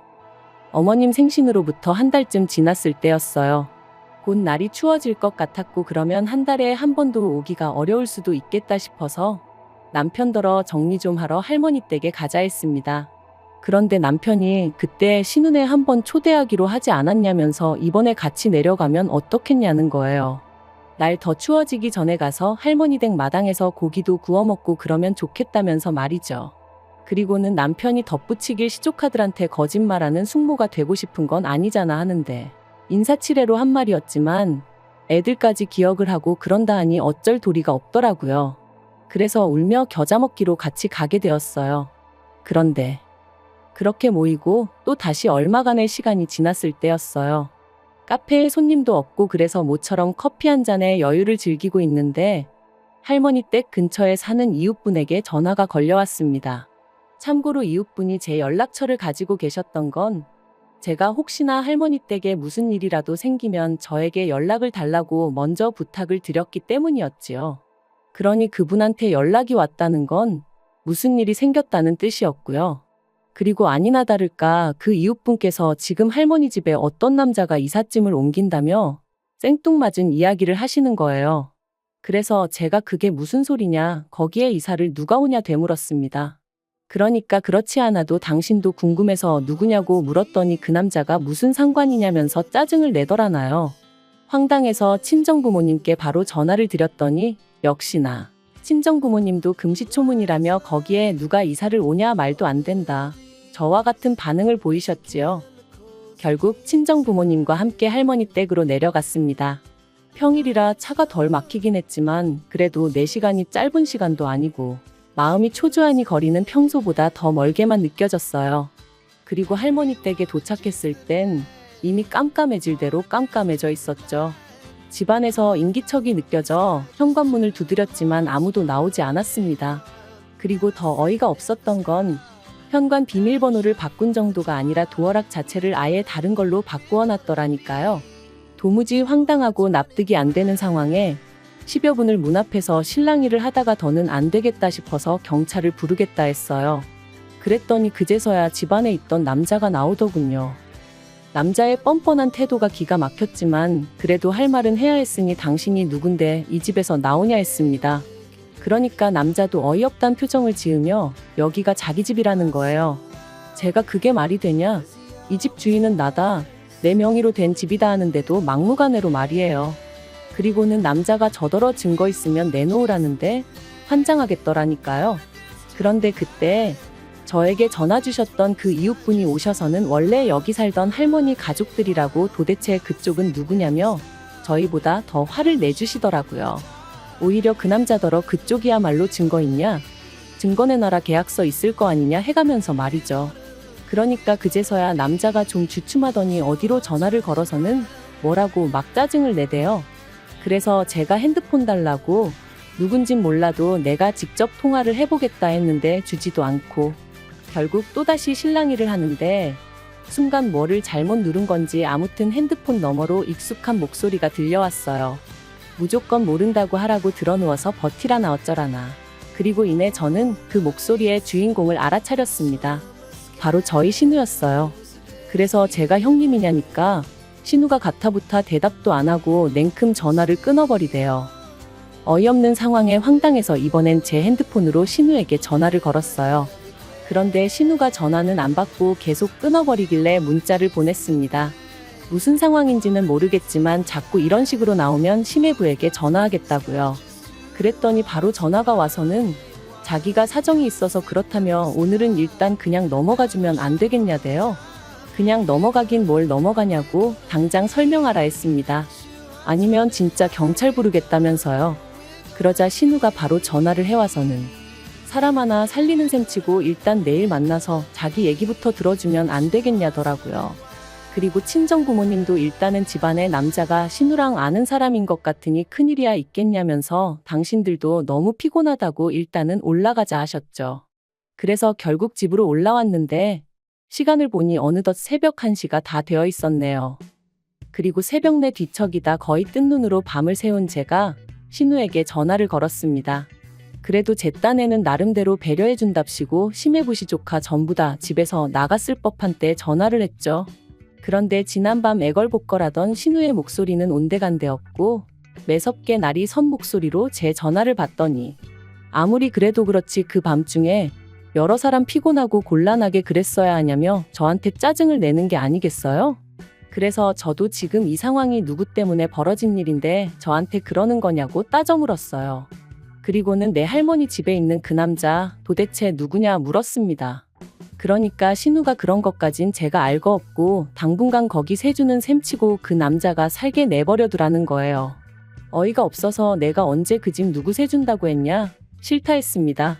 어머님 생신으로부터 한 달쯤 지났을 때였어요. 곧 날이 추워질 것 같았고 그러면 한 달에 한 번도 오기가 어려울 수도 있겠다 싶어서 남편더러 정리 좀 하러 할머니 댁에 가자 했습니다. 그런데 남편이 그때 신은혜 한번 초대하기로 하지 않았냐면서 이번에 같이 내려가면 어떻겠냐는 거예요. 날 더 추워지기 전에 가서 할머니 댁 마당에서 고기도 구워 먹고 그러면 좋겠다면서 말이죠. 그리고는 남편이 덧붙이길 시조카들한테 거짓말하는 숙모가 되고 싶은 건 아니잖아 하는데 인사치레로 한 말이었지만 애들까지 기억을 하고 그런다 하니 어쩔 도리가 없더라고요. 그래서 울며 겨자 먹기로 같이 가게 되었어요. 그런데 그렇게 모이고 또 다시 얼마간의 시간이 지났을 때였어요. 카페에 손님도 없고 그래서 모처럼 커피 한 잔에 여유를 즐기고 있는데 할머니 댁 근처에 사는 이웃분에게 전화가 걸려왔습니다. 참고로 이웃분이 제 연락처를 가지고 계셨던 건 제가 혹시나 할머니 댁에 무슨 일이라도 생기면 저에게 연락을 달라고 먼저 부탁을 드렸기 때문이었지요. 그러니 그분한테 연락이 왔다는 건 무슨 일이 생겼다는 뜻이었고요. 그리고 아니나 다를까 그 이웃분께서 지금 할머니 집에 어떤 남자가 이삿짐을 옮긴다며 생뚱맞은 이야기를 하시는 거예요. 그래서 제가 그게 무슨 소리냐, 거기에 이사를 누가 오냐 되물었습니다. 그러니까 그렇지 않아도 당신도 궁금해서 누구냐고 물었더니 그 남자가 무슨 상관이냐면서 짜증을 내더라나요. 황당해서 친정부모님께 바로 전화를 드렸더니 역시나 친정부모님도 금시초문이라며 거기에 누가 이사를 오냐 말도 안 된다. 저와 같은 반응을 보이셨지요. 결국 친정부모님과 함께 할머니 댁으로 내려갔습니다. 평일이라 차가 덜 막히긴 했지만 그래도 4시간이 짧은 시간도 아니고 마음이 초조하니 거리는 평소보다 더 멀게만 느껴졌어요. 그리고 할머니 댁에 도착했을 땐 이미 깜깜해질 대로 깜깜해져 있었죠. 집안에서 인기척이 느껴져 현관문을 두드렸지만 아무도 나오지 않았습니다. 그리고 더 어이가 없었던 건 현관 비밀번호를 바꾼 정도가 아니라 도어락 자체를 아예 다른 걸로 바꾸어 놨더라니까요. 도무지 황당하고 납득이 안 되는 상황에 10여 분을 문 앞에서 실랑이를 하다가 더는 안 되겠다 싶어서 경찰을 부르겠다 했어요. 그랬더니 그제서야 집안에 있던 남자가 나오더군요. 남자의 뻔뻔한 태도가 기가 막혔지만 그래도 할 말은 해야 했으니 당신이 누군데 이 집에서 나오냐 했습니다. 그러니까 남자도 어이없단 표정을 지으며 여기가 자기 집이라는 거예요. 제가 그게 말이 되냐? 이 집 주인은 나다. 내 명의로 된 집이다 하는데도 막무가내로 말이에요. 그리고는 남자가 저더러 증거 있으면 내놓으라는데 환장하겠더라니까요. 그런데 그때 저에게 전화 주셨던 그 이웃분이 오셔서는 원래 여기 살던 할머니 가족들이라고 도대체 그쪽은 누구냐며 저희보다 더 화를 내주시더라고요. 오히려 그 남자더러 그쪽이야말로 증거 있냐? 증거 내놔라 계약서 있을 거 아니냐 해가면서 말이죠. 그러니까 그제서야 남자가 좀 주춤하더니 어디로 전화를 걸어서는 뭐라고 막 짜증을 내대요. 그래서 제가 핸드폰 달라고 누군진 몰라도 내가 직접 통화를 해보겠다 했는데 주지도 않고 결국 또다시 실랑이를 하는데 순간 뭐를 잘못 누른 건지 아무튼 핸드폰 너머로 익숙한 목소리가 들려왔어요. 무조건 모른다고 하라고 들어누워서 버티라나 어쩌라나. 그리고 이내 저는 그 목소리의 주인공을 알아차렸습니다. 바로 저희 신우였어요. 그래서 제가 형님이냐니까 신우가 가타부타 대답도 안 하고 냉큼 전화를 끊어버리대요. 어이없는 상황에 황당해서 이번엔 제 핸드폰으로 신우에게 전화를 걸었어요. 그런데 신우가 전화는 안 받고 계속 끊어버리길래 문자를 보냈습니다. 무슨 상황인지는 모르겠지만 자꾸 이런 식으로 나오면 심해부에게 전화하겠다고요. 그랬더니 바로 전화가 와서는 자기가 사정이 있어서 그렇다며 오늘은 일단 그냥 넘어가주면 안 되겠냐대요. 그냥 넘어가긴 뭘 넘어가냐고 당장 설명하라 했습니다. 아니면 진짜 경찰 부르겠다면서요. 그러자 신우가 바로 전화를 해와서는 사람 하나 살리는 셈치고 일단 내일 만나서 자기 얘기부터 들어주면 안 되겠냐더라고요. 그리고 친정 부모님도 일단은 집안에 남자가 신우랑 아는 사람인 것 같으니 큰일이야 있겠냐면서 당신들도 너무 피곤하다고 일단은 올라가자 하셨죠. 그래서 결국 집으로 올라왔는데 시간을 보니 어느덧 새벽 1시가 다 되어 있었네요. 그리고 새벽 내 뒤척이다 거의 뜬 눈으로 밤을 새운 제가 신우에게 전화를 걸었습니다. 그래도 제 딴에는 나름대로 배려해준답시고 심해부시 조카 전부 다 집에서 나갔을 법한 때 전화를 했죠. 그런데 지난밤 애걸복걸하던 신우의 목소리는 온데간데없고 매섭게 날이 선 목소리로 제 전화를 받더니 아무리 그래도 그렇지 그 밤중에 여러 사람 피곤하고 곤란하게 그랬어야 하냐며 저한테 짜증을 내는 게 아니겠어요? 그래서 저도 지금 이 상황이 누구 때문에 벌어진 일인데 저한테 그러는 거냐고 따져 물었어요. 그리고는 내 할머니 집에 있는 그 남자 도대체 누구냐 물었습니다. 그러니까 신우가 그런 것까진 제가 알 거 없고 당분간 거기 세주는 셈치고 그 남자가 살게 내버려두라는 거예요. 어이가 없어서 내가 언제 그 집 누구 세준다고 했냐? 싫다 했습니다.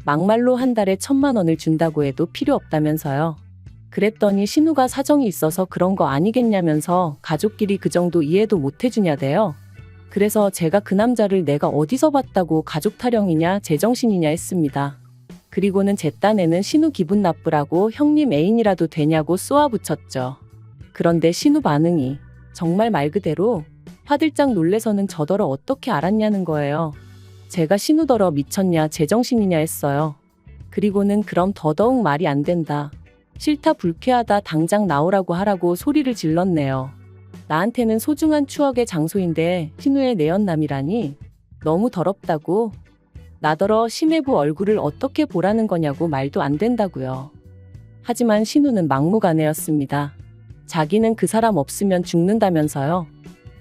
막말로 한 달에 1,000만 원을 준다고 해도 필요 없다면서요. 그랬더니 신우가 사정이 있어서 그런 거 아니겠냐면서 가족끼리 그 정도 이해도 못 해주냐대요. 그래서 제가 그 남자를 내가 어디서 봤다고 가족 타령이냐 제정신이냐 했습니다. 그리고는 제 딴에는 신우 기분 나쁘라고 형님 애인이라도 되냐고 쏘아붙였죠. 그런데 신우 반응이 정말 말 그대로 화들짝 놀래서는 저더러 어떻게 알았냐는 거예요. 제가 신우더러 미쳤냐 제정신이냐 했어요. 그리고는 그럼 더더욱 말이 안 된다. 싫다 불쾌하다 당장 나오라고 하라고 소리를 질렀네요. 나한테는 소중한 추억의 장소인데 신우의 내연남이라니 너무 더럽다고. 나더러 심해부 얼굴을 어떻게 보라는 거냐고 말도 안 된다고요. 하지만 신우는 막무가내였습니다. 자기는 그 사람 없으면 죽는다면서요.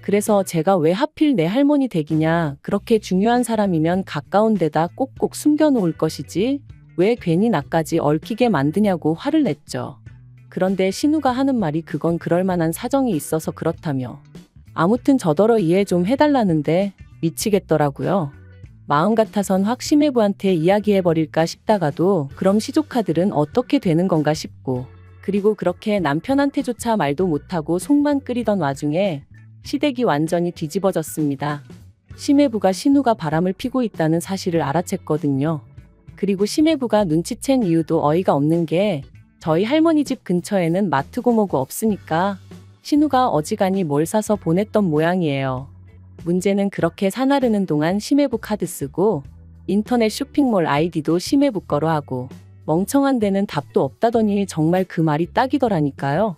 그래서 제가 왜 하필 내 할머니 댁이냐 그렇게 중요한 사람이면 가까운 데다 꼭꼭 숨겨놓을 것이지 왜 괜히 나까지 얽히게 만드냐고 화를 냈죠. 그런데 신우가 하는 말이 그건 그럴 만한 사정이 있어서 그렇다며 아무튼 저더러 이해 좀 해달라는데 미치겠더라고요. 마음 같아선 확 심해부한테 이야기해버릴까 싶다가도 그럼 시조카들은 어떻게 되는 건가 싶고 그리고 그렇게 남편한테조차 말도 못하고 속만 끓이던 와중에 시댁이 완전히 뒤집어졌습니다. 심해부가 신우가 바람을 피고 있다는 사실을 알아챘거든요. 그리고 심해부가 눈치챈 이유도 어이가 없는 게 저희 할머니 집 근처에는 마트고 뭐고 없으니까 신우가 어지간히 뭘 사서 보냈던 모양이에요. 문제는 그렇게 사나르는 동안 심해부 카드 쓰고 인터넷 쇼핑몰 아이디도 심해부 거로 하고 멍청한 데는 답도 없다더니 정말 그 말이 딱이더라니까요.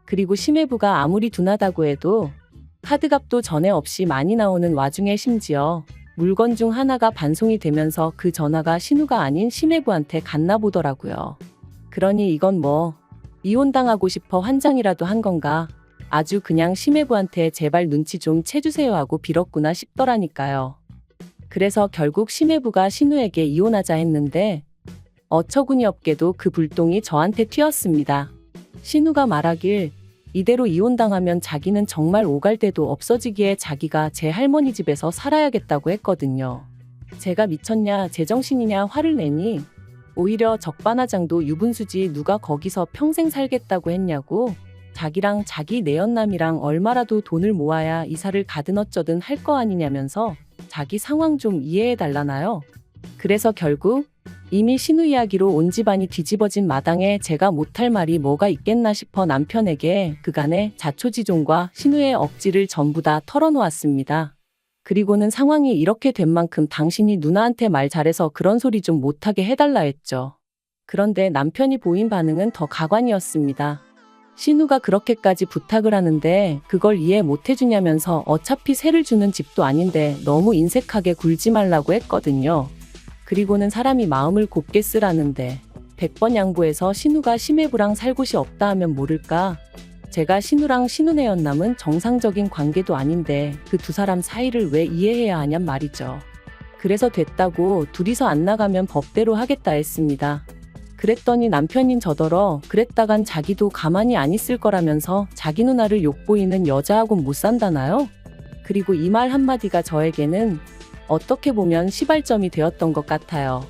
그리고 심해부가 아무리 둔하다고 해도 카드값도 전에 없이 많이 나오는 와중에 심지어 물건 중 하나가 반송이 되면서 그 전화가 신우가 아닌 심해부한테 갔나 보더라고요. 그러니 이건 뭐 이혼당하고 싶어 환장이라도 한 건가? 아주 그냥 심해부한테 제발 눈치 좀 채주세요 하고 빌었구나 싶더라니까요. 그래서 결국 심해부가 신우에게 이혼하자 했는데 어처구니 없게도 그 불똥이 저한테 튀었습니다. 신우가 말하길 이대로 이혼당하면 자기는 정말 오갈 데도 없어지기에 자기가 제 할머니 집에서 살아야겠다고 했거든요. 제가 미쳤냐 제정신이냐 화를 내니 오히려 적반하장도 유분수지 누가 거기서 평생 살겠다고 했냐고 자기랑 자기 내연남이랑 얼마라도 돈을 모아야 이사를 가든 어쩌든 할 거 아니냐면서 자기 상황 좀 이해해 달라나요. 그래서 결국 이미 신우 이야기로 온 집안이 뒤집어진 마당에 제가 못할 말이 뭐가 있겠나 싶어 남편에게 그간의 자초지종과 신우의 억지를 전부 다 털어놓았습니다. 그리고는 상황이 이렇게 된 만큼 당신이 누나한테 말 잘해서 그런 소리 좀 못하게 해달라 했죠. 그런데 남편이 보인 반응은 더 가관이었습니다. 신우가 그렇게까지 부탁을 하는데 그걸 이해 못 해주냐면서 어차피 세를 주는 집도 아닌데 너무 인색하게 굴지 말라고 했거든요. 그리고는 사람이 마음을 곱게 쓰라는데 100번 양보해서 신우가 심해부랑 살 곳이 없다 하면 모를까? 제가 신우랑 신우네 연남은 정상적인 관계도 아닌데 그 두 사람 사이를 왜 이해해야 하냔 말이죠. 그래서 됐다고 둘이서 안 나가면 법대로 하겠다 했습니다. 그랬더니 남편인 저더러 그랬다간 자기도 가만히 안 있을 거라면서 자기 누나를 욕보이는 여자하고는 못 산다나요? 그리고 이 말 한마디가 저에게는 어떻게 보면 시발점이 되었던 것 같아요.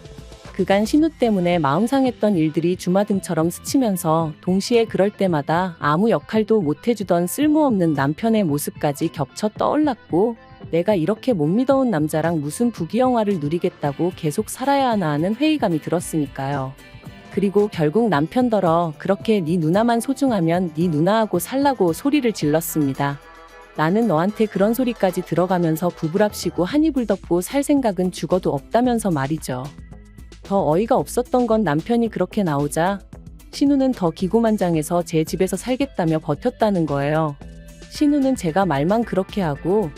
그간 신우 때문에 마음 상했던 일들이 주마등처럼 스치면서 동시에 그럴 때마다 아무 역할도 못 해주던 쓸모없는 남편의 모습까지 겹쳐 떠올랐고 내가 이렇게 못 믿어온 남자랑 무슨 부귀영화를 누리겠다고 계속 살아야 하나 하는 회의감이 들었으니까요. 그리고 결국 남편더러 그렇게 네 누나만 소중하면 네 누나하고 살라고 소리를 질렀습니다. 나는 너한테 그런 소리까지 들어가면서 부부랍시고 한 이불 덮고 살 생각은 죽어도 없다면서 말이죠. 더 어이가 없었던 건 남편이 그렇게 나오자 신우는 더 기고만장해서 제 집에서 살겠다며 버텼다는 거예요. 신우는 제가 말만 그렇게 하고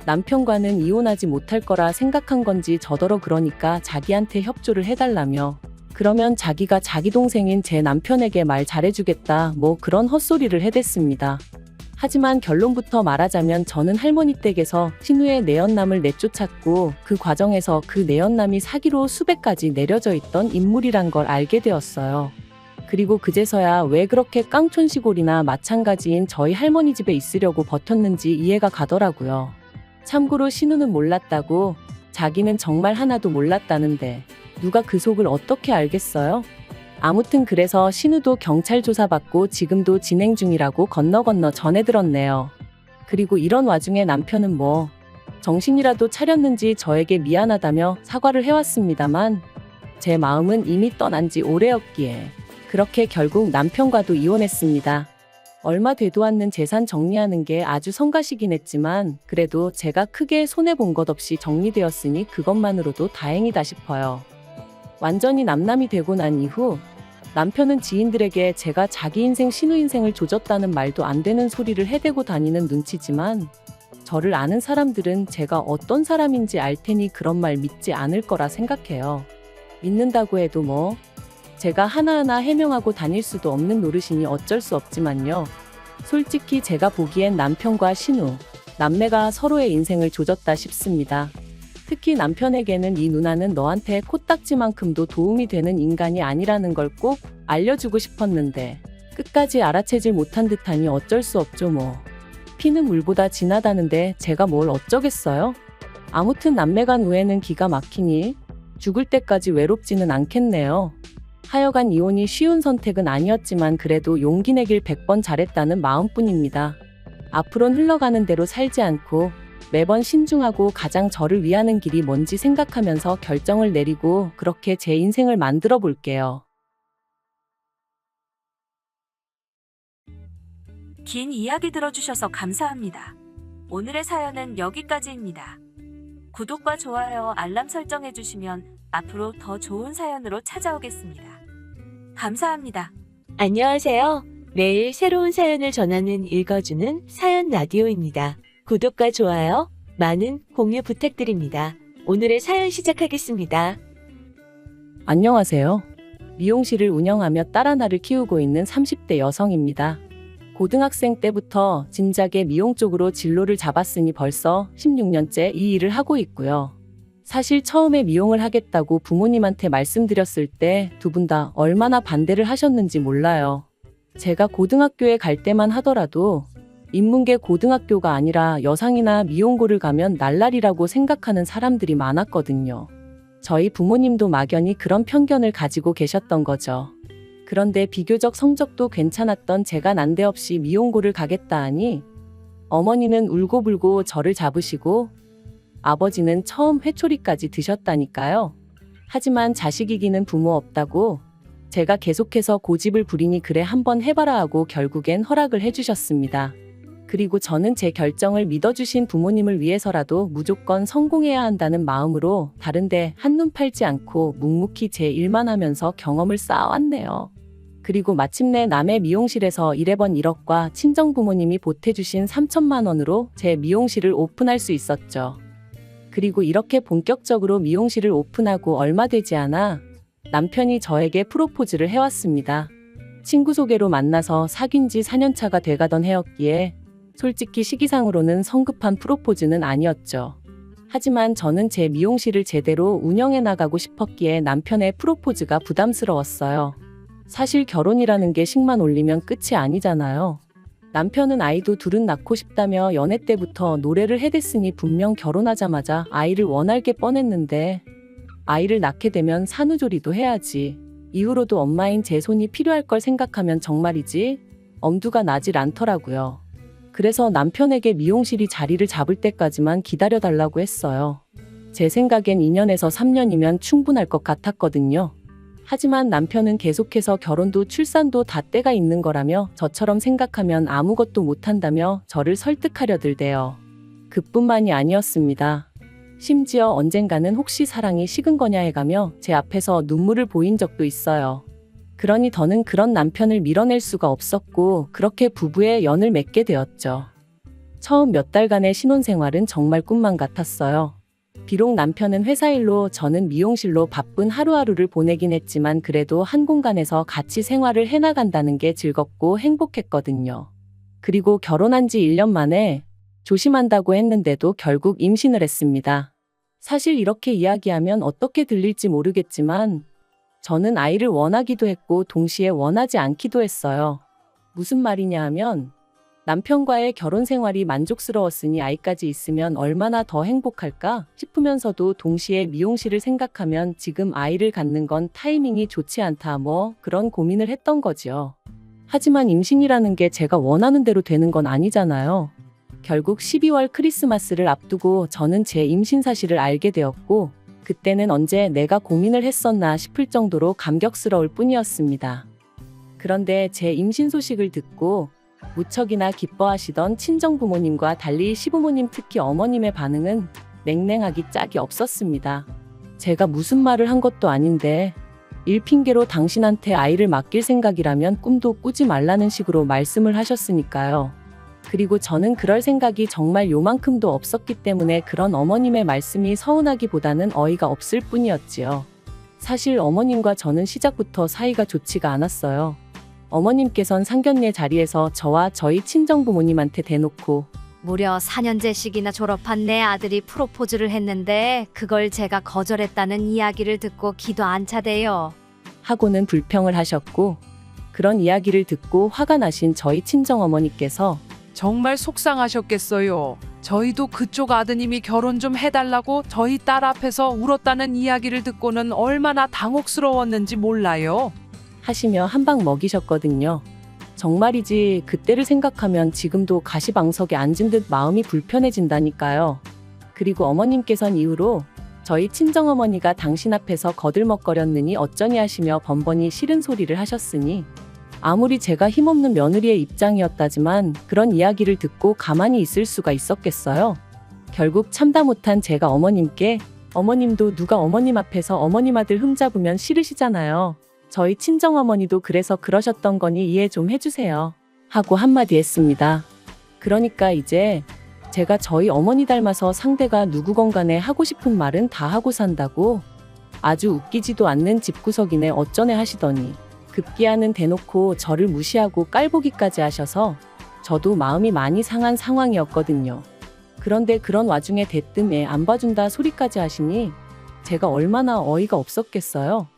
남편과는 이혼하지 못할 거라 생각한 건지 저더러 그러니까 자기한테 협조를 해달라며 그러면 자기가 자기 동생인 제 남편에게 말 잘해주겠다 뭐 그런 헛소리를 해댔습니다. 하지만 결론부터 말하자면 저는 할머니 댁에서 신우의 내연남을 내쫓았고 그 과정에서 그 내연남이 사기로 수백 가지 내려져 있던 인물이란 걸 알게 되었어요. 그리고 그제서야 왜 그렇게 깡촌시골이나 마찬가지인 저희 할머니 집에 있으려고 버텼는지 이해가 가더라고요. 참고로 신우는 몰랐다고 자기는 정말 하나도 몰랐다는데 누가 그 속을 어떻게 알겠어요? 아무튼 그래서 신우도 경찰 조사받고 지금도 진행 중이라고 건너 전해 들었네요. 그리고 이런 와중에 남편은 뭐 정신이라도 차렸는지 저에게 미안하다며 사과를 해왔습니다만 제 마음은 이미 떠난 지 오래였기에 그렇게 결국 남편과도 이혼했습니다. 얼마 되도 않는 재산 정리하는 게 아주 성가시긴 했지만 그래도 제가 크게 손해본 것 없이 정리되었으니 그것만으로도 다행이다 싶어요. 완전히 남남이 되고 난 이후 남편은 지인들에게 제가 자기 인생 신우 인생을 조졌다는 말도 안 되는 소리를 해대고 다니는 눈치지만 저를 아는 사람들은 제가 어떤 사람인지 알 테니 그런 말 믿지 않을 거라 생각해요. 믿는다고 해도 뭐 제가 하나하나 해명하고 다닐 수도 없는 노릇이니 어쩔 수 없지만요. 솔직히 제가 보기엔 남편과 신우, 남매가 서로의 인생을 조졌다 싶습니다. 특히 남편에게는 이 누나는 너한테 코딱지만큼도 도움이 되는 인간이 아니라는 걸 꼭 알려주고 싶었는데 끝까지 알아채질 못한 듯하니 어쩔 수 없죠 뭐. 피는 물보다 진하다는데 제가 뭘 어쩌겠어요? 아무튼 남매 간 우애는 기가 막히니 죽을 때까지 외롭지는 않겠네요. 하여간 이혼이 쉬운 선택은 아니었지만 그래도 용기 내길 100번 잘했다는 마음뿐입니다. 앞으론 흘러가는 대로 살지 않고 매번 신중하고 가장 저를 위하는 길이 뭔지 생각하면서 결정을 내리고 그렇게 제 인생을 만들어 볼게요. 긴 이야기 들어주셔서 감사합니다. 오늘의 사연은 여기까지입니다. 구독과 좋아요, 알람 설정해주시면 앞으로 더 좋은 사연으로 찾아오겠습니다. 감사합니다. 안녕하세요. 매일 새로운 사연을 전하는 읽어주는 사연 라디오입니다. 구독과 좋아요, 많은 공유 부탁드립니다. 오늘의 사연 시작하겠습니다. 안녕하세요. 미용실을 운영하며 딸 하나를 키우고 있는 30대 여성입니다. 고등학생 때부터 진작에 미용 쪽으로 진로를 잡았으니 벌써 16년째 이 일을 하고 있고요. 사실 처음에 미용을 하겠다고 부모님한테 말씀드렸을 때 두 분 다 얼마나 반대를 하셨는지 몰라요. 제가 고등학교에 갈 때만 하더라도 인문계 고등학교가 아니라 여상이나 미용고를 가면 날라리라고 생각하는 사람들이 많았거든요. 저희 부모님도 막연히 그런 편견을 가지고 계셨던 거죠. 그런데 비교적 성적도 괜찮았던 제가 난데없이 미용고를 가겠다 하니 어머니는 울고불고 저를 잡으시고 아버지는 처음 회초리까지 드셨다니까요. 하지만 자식 이기는 부모 없다고 제가 계속해서 고집을 부리니 그래 한번 해봐라 하고 결국엔 허락을 해주셨습니다. 그리고 저는 제 결정을 믿어주신 부모님을 위해서라도 무조건 성공해야 한다는 마음으로 다른데 한눈 팔지 않고 묵묵히 제 일만 하면서 경험을 쌓아왔네요. 그리고 마침내 남의 미용실에서 1회번 1억과 친정 부모님이 보태주신 3천만 원으로 제 미용실을 오픈할 수 있었죠. 그리고 이렇게 본격적으로 미용실을 오픈하고 얼마 되지 않아 남편이 저에게 프로포즈를 해왔습니다. 친구 소개로 만나서 사귄 지 4년차가 돼가던 해였기에 솔직히 시기상으로는 성급한 프로포즈는 아니었죠. 하지만 저는 제 미용실을 제대로 운영해 나가고 싶었기에 남편의 프로포즈가 부담스러웠어요. 사실 결혼이라는 게 식만 올리면 끝이 아니잖아요. 남편은 아이도 둘은 낳고 싶다며 연애 때부터 노래를 해댔으니 분명 결혼하자마자 아이를 원할 게 뻔했는데 아이를 낳게 되면 산후조리도 해야지. 이후로도 엄마인 제 손이 필요할 걸 생각하면 정말이지 엄두가 나질 않더라고요. 그래서 남편에게 미용실이 자리를 잡을 때까지만 기다려달라고 했어요. 제 생각엔 2년에서 3년이면 충분할 것 같았거든요. 하지만 남편은 계속해서 결혼도 출산도 다 때가 있는 거라며 저처럼 생각하면 아무것도 못한다며 저를 설득하려 들대요. 그뿐만이 아니었습니다. 심지어 언젠가는 혹시 사랑이 식은 거냐 해가며 제 앞에서 눈물을 보인 적도 있어요. 그러니 더는 그런 남편을 밀어낼 수가 없었고 그렇게 부부의 연을 맺게 되었죠. 처음 몇 달간의 신혼생활은 정말 꿈만 같았어요. 비록 남편은 회사 일로 저는 미용실로 바쁜 하루하루를 보내긴 했지만 그래도 한 공간에서 같이 생활을 해나간다는 게 즐겁고 행복했거든요. 그리고 결혼한 지 1년 만에 조심한다고 했는데도 결국 임신을 했습니다. 사실 이렇게 이야기하면 어떻게 들릴지 모르겠지만 저는 아이를 원하기도 했고 동시에 원하지 않기도 했어요. 무슨 말이냐 하면 남편과의 결혼 생활이 만족스러웠으니 아이까지 있으면 얼마나 더 행복할까 싶으면서도 동시에 미용실을 생각하면 지금 아이를 갖는 건 타이밍이 좋지 않다 그런 고민을 했던 거지요. 하지만 임신이라는 게 제가 원하는 대로 되는 건 아니잖아요. 결국 12월 크리스마스를 앞두고 저는 제 임신 사실을 알게 되었고 그때는 언제 내가 고민을 했었나 싶을 정도로 감격스러울 뿐이었습니다. 그런데 제 임신 소식을 듣고 무척이나 기뻐하시던 친정 부모님과 달리 시부모님 특히 어머님의 반응은 냉랭하기 짝이 없었습니다. 제가 무슨 말을 한 것도 아닌데 일 핑계로 당신한테 아이를 맡길 생각이라면 꿈도 꾸지 말라는 식으로 말씀을 하셨으니까요. 그리고 저는 그럴 생각이 정말 요만큼도 없었기 때문에 그런 어머님의 말씀이 서운하기보다는 어이가 없을 뿐이었지요. 사실 어머님과 저는 시작부터 사이가 좋지가 않았어요. 어머님께선 상견례 자리에서 저와 저희 친정부모님한테 대놓고 무려 4년제씩이나 졸업한 내 아들이 프로포즈를 했는데 그걸 제가 거절했다는 이야기를 듣고 기도 안 차대요. 하고는 불평을 하셨고 그런 이야기를 듣고 화가 나신 저희 친정어머니께서 정말 속상하셨겠어요. 저희도 그쪽 아드님이 결혼 좀 해달라고 저희 딸 앞에서 울었다는 이야기를 듣고는 얼마나 당혹스러웠는지 몰라요. 하시며 한 방 먹이셨거든요. 정말이지 그때를 생각하면 지금도 가시방석에 앉은 듯 마음이 불편해진다니까요. 그리고 어머님께선 이후로 저희 친정어머니가 당신 앞에서 거들먹거렸느니 어쩌니 하시며 번번이 싫은 소리를 하셨으니 아무리 제가 힘없는 며느리의 입장이었다지만 그런 이야기를 듣고 가만히 있을 수가 있었겠어요. 결국 참다 못한 제가 어머님께 어머님도 누가 어머님 앞에서 어머님 아들 흠잡으면 싫으시잖아요. 저희 친정어머니도 그래서 그러셨던 거니 이해 좀 해주세요. 하고 한마디 했습니다. 그러니까 이제 제가 저희 어머니 닮아서 상대가 누구건 간에 하고 싶은 말은 다 하고 산다고 아주 웃기지도 않는 집구석이네 어쩌네 하시더니 급기야는 대놓고 저를 무시하고 깔보기까지 하셔서 저도 마음이 많이 상한 상황이었거든요. 그런데 그런 와중에 대뜸 애 안 봐준다 소리까지 하시니 제가 얼마나 어이가 없었겠어요.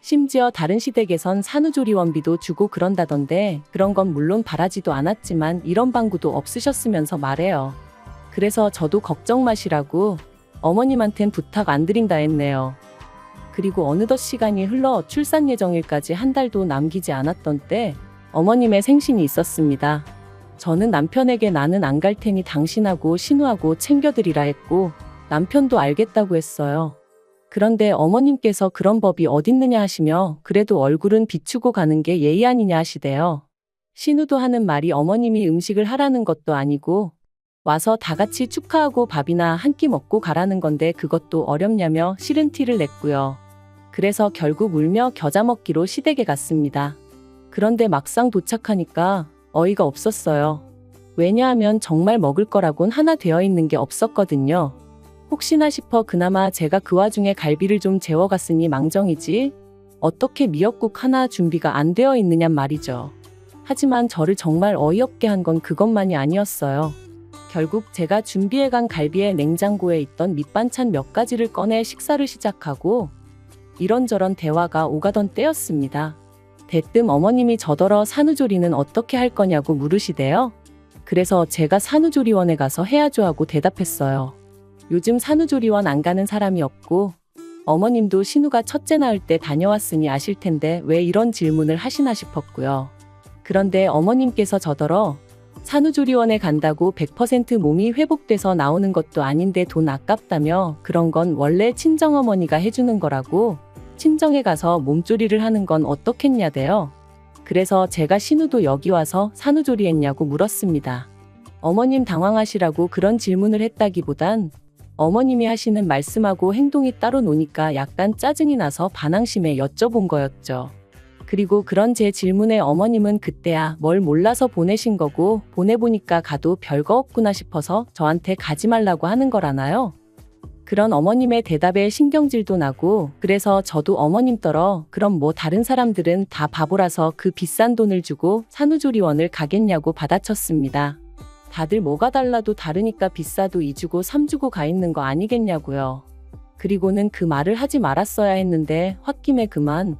심지어 다른 시댁에선 산후조리원비도 주고 그런다던데 그런 건 물론 바라지도 않았지만 이런 방구도 없으셨으면서 말해요. 그래서 저도 걱정 마시라고 어머님한텐 부탁 안 드린다 했네요. 그리고 어느덧 시간이 흘러 출산 예정일까지 한 달도 남기지 않았던 때 어머님의 생신이 있었습니다. 저는 남편에게 나는 안 갈 테니 당신하고 신우하고 챙겨드리라 했고 남편도 알겠다고 했어요. 그런데 어머님께서 그런 법이 어딨느냐 하시며 그래도 얼굴은 비추고 가는 게 예의 아니냐 하시대요. 신우도 하는 말이 어머님이 음식을 하라는 것도 아니고 와서 다 같이 축하하고 밥이나 한 끼 먹고 가라는 건데 그것도 어렵냐며 싫은 티를 냈고요. 그래서 결국 울며 겨자 먹기로 시댁에 갔습니다. 그런데 막상 도착하니까 어이가 없었어요. 왜냐하면 정말 먹을 거라곤 하나 되어 있는 게 없었거든요. 혹시나 싶어 그나마 제가 그 와중에 갈비를 좀 재워갔으니 망정이지 어떻게 미역국 하나 준비가 안 되어 있느냔 말이죠. 하지만 저를 정말 어이없게 한 건 그것만이 아니었어요. 결국 제가 준비해간 갈비에 냉장고에 있던 밑반찬 몇 가지를 꺼내 식사를 시작하고 이런저런 대화가 오가던 때였습니다. 대뜸 어머님이 저더러 산후조리는 어떻게 할 거냐고 물으시대요. 그래서 제가 산후조리원에 가서 해야죠 하고 대답했어요. 요즘 산후조리원 안 가는 사람이 없고 어머님도 신우가 첫째 낳을 때 다녀왔으니 아실 텐데 왜 이런 질문을 하시나 싶었고요. 그런데 어머님께서 저더러 산후조리원에 간다고 100% 몸이 회복돼서 나오는 것도 아닌데 돈 아깝다며 그런 건 원래 친정어머니가 해주는 거라고 친정에 가서 몸조리를 하는 건 어떻겠냐대요. 그래서 제가 신우도 여기 와서 산후조리 했냐고 물었습니다. 어머님 당황하시라고 그런 질문을 했다기보단 어머님이 하시는 말씀하고 행동이 따로 노니까 약간 짜증이 나서 반항심에 여쭤본 거였죠. 그리고 그런 제 질문에 어머님은 그때야 뭘 몰라서 보내신 거고 보내보니까 가도 별거 없구나 싶어서 저한테 가지 말라고 하는 거라나요? 그런 어머님의 대답에 신경질도 나고 그래서 저도 어머님 떨어 그럼 뭐 다른 사람들은 다 바보라서 그 비싼 돈을 주고 산후조리원을 가겠냐고 받아쳤습니다. 다들 뭐가 달라도 다르니까 비싸도 2주고 3주고 가 있는 거 아니겠냐고요. 그리고는 그 말을 하지 말았어야 했는데 홧김에 그만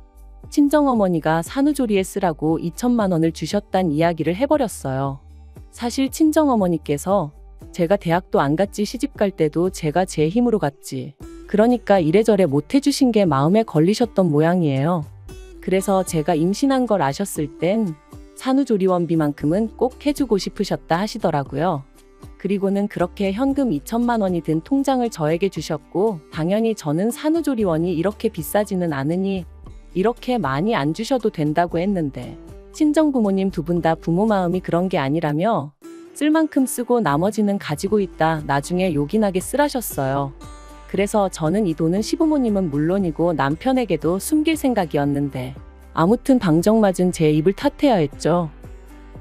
친정어머니가 산후조리에 쓰라고 2천만 원을 주셨단 이야기를 해버렸어요. 사실 친정어머니께서 제가 대학도 안 갔지 시집 갈 때도 제가 제 힘으로 갔지. 그러니까 이래저래 못 해주신 게 마음에 걸리셨던 모양이에요. 그래서 제가 임신한 걸 아셨을 땐 산후조리원비만큼은 꼭 해주고 싶으셨다 하시더라고요. 그리고는 그렇게 현금 2천만 원이 든 통장을 저에게 주셨고 당연히 저는 산후조리원이 이렇게 비싸지는 않으니 이렇게 많이 안 주셔도 된다고 했는데 친정부모님 두 분 다 부모 마음이 그런 게 아니라며 쓸 만큼 쓰고 나머지는 가지고 있다 나중에 요긴하게 쓰라셨어요. 그래서 저는 이 돈은 시부모님은 물론이고 남편에게도 숨길 생각이었는데 아무튼 방정맞은 제 입을 탓해야 했죠.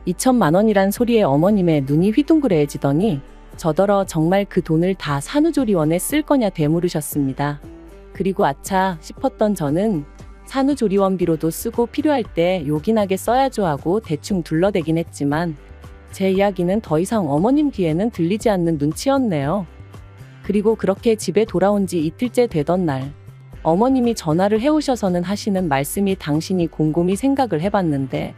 2천만 원이란 소리에 어머님의 눈이 휘둥그레해지더니 저더러 정말 그 돈을 다 산후조리원에 쓸 거냐 되물으셨습니다. 그리고 아차 싶었던 저는 산후조리원비로도 쓰고 필요할 때 요긴하게 써야죠 하고 대충 둘러대긴 했지만 제 이야기는 더 이상 어머님 귀에는 들리지 않는 눈치였네요. 그리고 그렇게 집에 돌아온 지 이틀째 되던 날 어머님이 전화를 해오셔서는 하시는 말씀이 당신이 곰곰이 생각을 해봤는데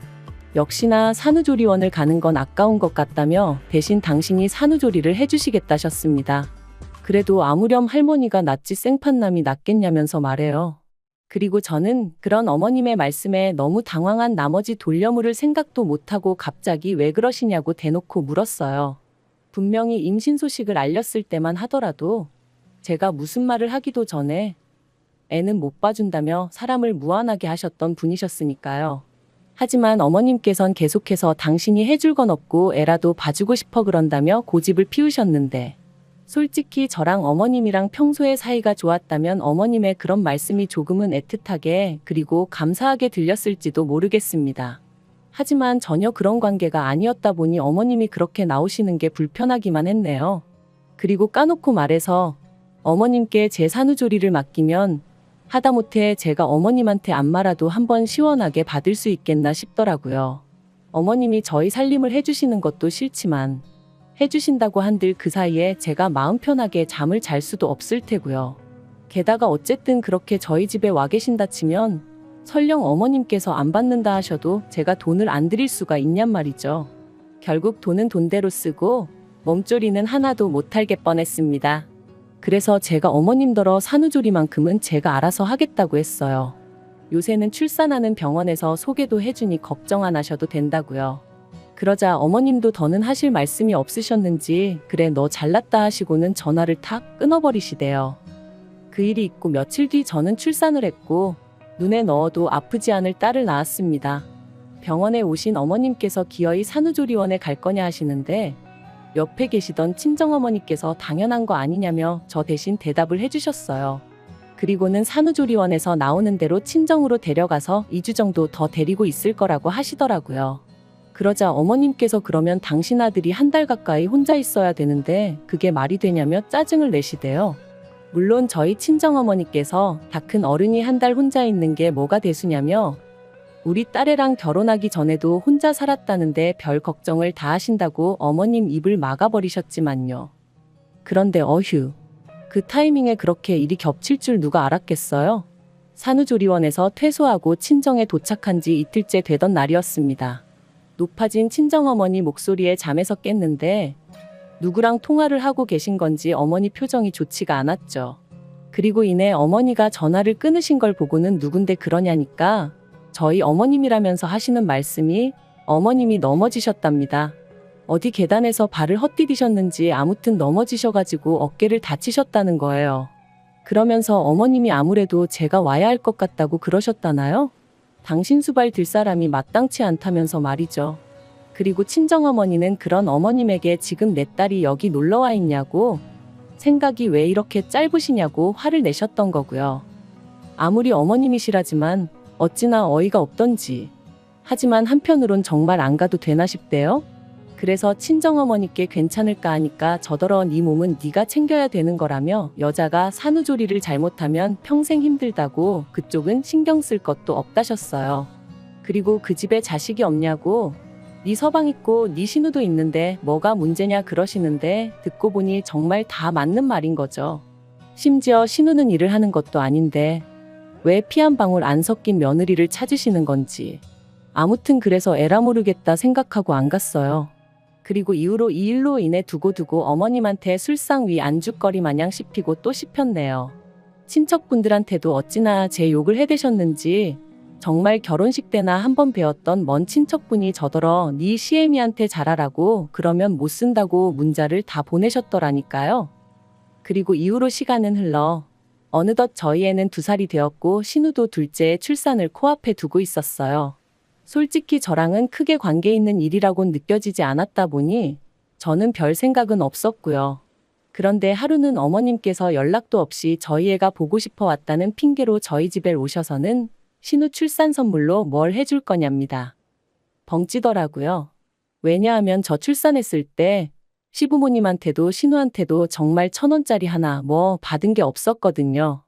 역시나 산후조리원을 가는 건 아까운 것 같다며 대신 당신이 산후조리를 해주시겠다셨습니다. 그래도 아무렴 할머니가 낫지 생판남이 낫겠냐면서 말해요. 그리고 저는 그런 어머님의 말씀에 너무 당황한 나머지 돌려물을 생각도 못하고 갑자기 왜 그러시냐고 대놓고 물었어요. 분명히 임신 소식을 알렸을 때만 하더라도 제가 무슨 말을 하기도 전에 애는 못 봐준다며 사람을 무안하게 하셨던 분이셨으니까요. 하지만 어머님께선 계속해서 당신이 해줄 건 없고 애라도 봐주고 싶어 그런다며 고집을 피우셨는데 솔직히 저랑 어머님이랑 평소에 사이가 좋았다면 어머님의 그런 말씀이 조금은 애틋하게 그리고 감사하게 들렸을지도 모르겠습니다. 하지만 전혀 그런 관계가 아니었다 보니 어머님이 그렇게 나오시는 게 불편하기만 했네요. 그리고 까놓고 말해서 어머님께 제 산후조리를 맡기면 하다못해 제가 어머님한테 안마라도 한번 시원하게 받을 수 있겠나 싶더라고요. 어머님이 저희 살림을 해주시는 것도 싫지만 해주신다고 한들 그 사이에 제가 마음 편하게 잠을 잘 수도 없을 테고요. 게다가 어쨌든 그렇게 저희 집에 와 계신다 치면 설령 어머님께서 안 받는다 하셔도 제가 돈을 안 드릴 수가 있냔 말이죠. 결국 돈은 돈대로 쓰고 몸조리는 하나도 못할 게 뻔했습니다. 그래서 제가 어머님더러 산후조리만큼은 제가 알아서 하겠다고 했어요. 요새는 출산하는 병원에서 소개도 해주니 걱정 안 하셔도 된다고요. 그러자 어머님도 더는 하실 말씀이 없으셨는지 그래 너 잘났다 하시고는 전화를 탁 끊어버리시대요. 그 일이 있고 며칠 뒤 저는 출산을 했고 눈에 넣어도 아프지 않을 딸을 낳았습니다. 병원에 오신 어머님께서 기어이 산후조리원에 갈 거냐 하시는데 옆에 계시던 친정어머니께서 당연한 거 아니냐며 저 대신 대답을 해주셨어요. 그리고는 산후조리원에서 나오는 대로 친정으로 데려가서 2주 정도 더 데리고 있을 거라고 하시더라고요. 그러자 어머님께서 그러면 당신 아들이 한 달 가까이 혼자 있어야 되는데 그게 말이 되냐며 짜증을 내시대요. 물론 저희 친정어머니께서 다 큰 어른이 한 달 혼자 있는 게 뭐가 대수냐며 우리 딸애랑 결혼하기 전에도 혼자 살았다는데 별 걱정을 다 하신다고 어머님 입을 막아버리셨지만요. 그런데 어휴, 그 타이밍에 그렇게 일이 겹칠 줄 누가 알았겠어요? 산후조리원에서 퇴소하고 친정에 도착한 지 이틀째 되던 날이었습니다. 높아진 친정어머니 목소리에 잠에서 깼는데 누구랑 통화를 하고 계신 건지 어머니 표정이 좋지가 않았죠. 그리고 이내 어머니가 전화를 끊으신 걸 보고는 누군데 그러냐니까 저희 어머님이라면서 하시는 말씀이 어머님이 넘어지셨답니다. 어디 계단에서 발을 헛디디셨는지 아무튼 넘어지셔가지고 어깨를 다치셨다는 거예요. 그러면서 어머님이 아무래도 제가 와야 할 것 같다고 그러셨다나요? 당신 수발 들 사람이 마땅치 않다면서 말이죠. 그리고 친정어머니는 그런 어머님에게 지금 내 딸이 여기 놀러와 있냐고 생각이 왜 이렇게 짧으시냐고 화를 내셨던 거고요. 아무리 어머님이시라지만 어찌나 어이가 없던지. 하지만 한편으론 정말 안 가도 되나 싶대요. 그래서 친정어머니께 괜찮을까 하니까 저더러 네 몸은 네가 챙겨야 되는 거라며 여자가 산후조리를 잘못하면 평생 힘들다고 그쪽은 신경 쓸 것도 없다셨어요. 그리고 그 집에 자식이 없냐고 네 서방 있고 네 신우도 있는데 뭐가 문제냐 그러시는데 듣고 보니 정말 다 맞는 말인 거죠. 심지어 신우는 일을 하는 것도 아닌데 왜 피 한 방울 안 섞인 며느리를 찾으시는 건지. 아무튼 그래서 에라 모르겠다 생각하고 안 갔어요. 그리고 이후로 이 일로 인해 두고두고 어머님한테 술상 위 안주거리 마냥 씹히고 또 씹혔네요. 친척분들한테도 어찌나 제 욕을 해대셨는지 정말 결혼식 때나 한번 배웠던 먼 친척분이 저더러 네 시애미한테 잘하라고 그러면 못 쓴다고 문자를 다 보내셨더라니까요. 그리고 이후로 시간은 흘러 어느덧 저희 애는 2살이 되었고 신우도 둘째의 출산을 코앞에 두고 있었어요. 솔직히 저랑은 크게 관계 있는 일이라고는 느껴지지 않았다 보니 저는 별 생각은 없었고요. 그런데 하루는 어머님께서 연락도 없이 저희 애가 보고 싶어 왔다는 핑계로 저희 집에 오셔서는 신우 출산 선물로 뭘 해줄 거냐입니다. 벙찌더라고요. 왜냐하면 저 출산했을 때 시부모님한테도 신우한테도 정말 1,000원짜리 하나 뭐 받은 게 없었거든요.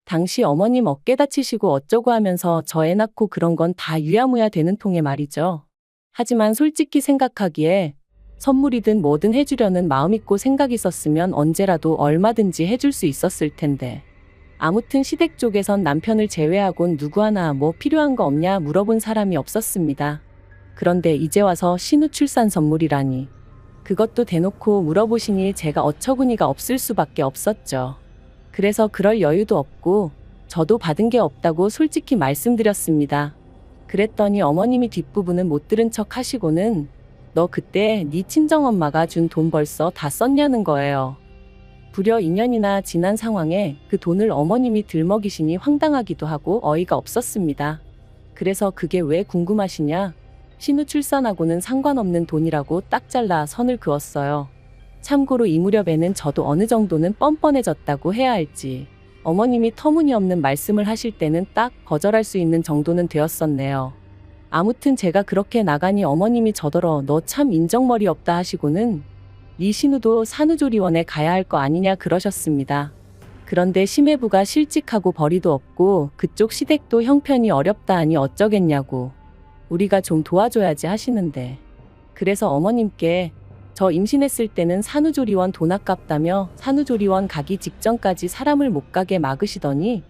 당시 어머님 어깨 다치시고 어쩌고 하면서 저 애 낳고 그런 건 다 유야무야 되는 통에 말이죠. 하지만 솔직히 생각하기에 선물이든 뭐든 해주려는 마음 있고 생각 있었으면 언제라도 얼마든지 해줄 수 있었을 텐데. 아무튼 시댁 쪽에선 남편을 제외하곤 누구 하나 뭐 필요한 거 없냐 물어본 사람이 없었습니다. 그런데 이제 와서 신우 출산 선물이라니. 그것도 대놓고 물어보시니 제가 어처구니가 없을 수밖에 없었죠. 그래서 그럴 여유도 없고 저도 받은 게 없다고 솔직히 말씀드렸습니다. 그랬더니 어머님이 뒷부분은 못 들은 척 하시고는 너 그때 네 친정엄마가 준 돈 벌써 다 썼냐는 거예요. 부려 2년이나 지난 상황에 그 돈을 어머님이 들먹이시니 황당하기도 하고 어이가 없었습니다. 그래서 그게 왜 궁금하시냐? 신우 출산하고는 상관없는 돈이라고 딱 잘라 선을 그었어요. 참고로 이 무렵에는 저도 어느 정도는 뻔뻔해졌다고 해야 할지 어머님이 터무니없는 말씀을 하실 때는 딱 거절할 수 있는 정도는 되었었네요. 아무튼 제가 그렇게 나가니 어머님이 저더러 너 참 인정머리 없다 하시고는 네 신우도 산후조리원에 가야 할 거 아니냐 그러셨습니다. 그런데 심해부가 실직하고 벌이도 없고 그쪽 시댁도 형편이 어렵다 하니 어쩌겠냐고 우리가 좀 도와줘야지 하시는데 그래서 어머님께 저 임신했을 때는 산후조리원 돈 아깝다며 산후조리원 가기 직전까지 사람을 못 가게 막으시더니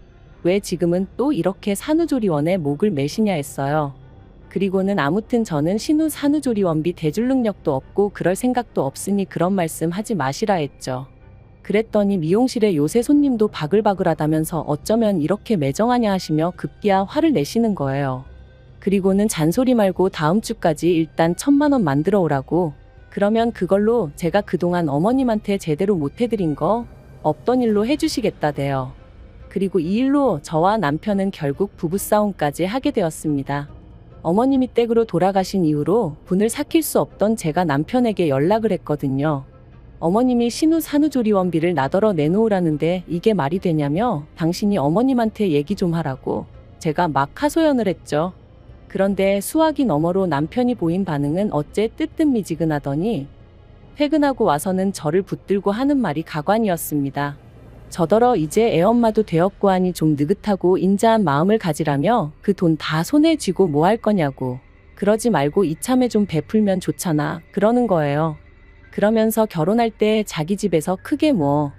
왜 지금은 또 이렇게 산후조리원에 목을 매시냐 했어요. 그리고는 아무튼 저는 신우 산후조리원비 대줄 능력도 없고 그럴 생각도 없으니 그런 말씀 하지 마시라 했죠. 그랬더니 미용실에 요새 손님도 바글바글하다면서 어쩌면 이렇게 매정하냐 하시며 급기야 화를 내시는 거예요. 그리고는 잔소리 말고 다음 주까지 일단 1,000만 원 만들어 오라고. 그러면 그걸로 제가 그동안 어머님한테 제대로 못 해드린 거 없던 일로 해주시겠다대요. 그리고 이 일로 저와 남편은 결국 부부싸움까지 하게 되었습니다. 어머님이 댁으로 돌아가신 이후로 분을 삭힐 수 없던 제가 남편에게 연락을 했거든요. 어머님이 신우 산후조리원비를 나더러 내놓으라는데 이게 말이 되냐며 당신이 어머님한테 얘기 좀 하라고 제가 막 하소연을 했죠. 그런데 수화기 너머로 남편이 보인 반응은 어째 뜨뜻미지근하더니 퇴근하고 와서는 저를 붙들고 하는 말이 가관이었습니다. 저더러 이제 애엄마도 되었고 하니 좀 느긋하고 인자한 마음을 가지라며 그 돈 다 손에 쥐고 뭐 할 거냐고. 그러지 말고 이참에 좀 베풀면 좋잖아. 그러는 거예요. 그러면서 결혼할 때 자기 집에서 크게 뭐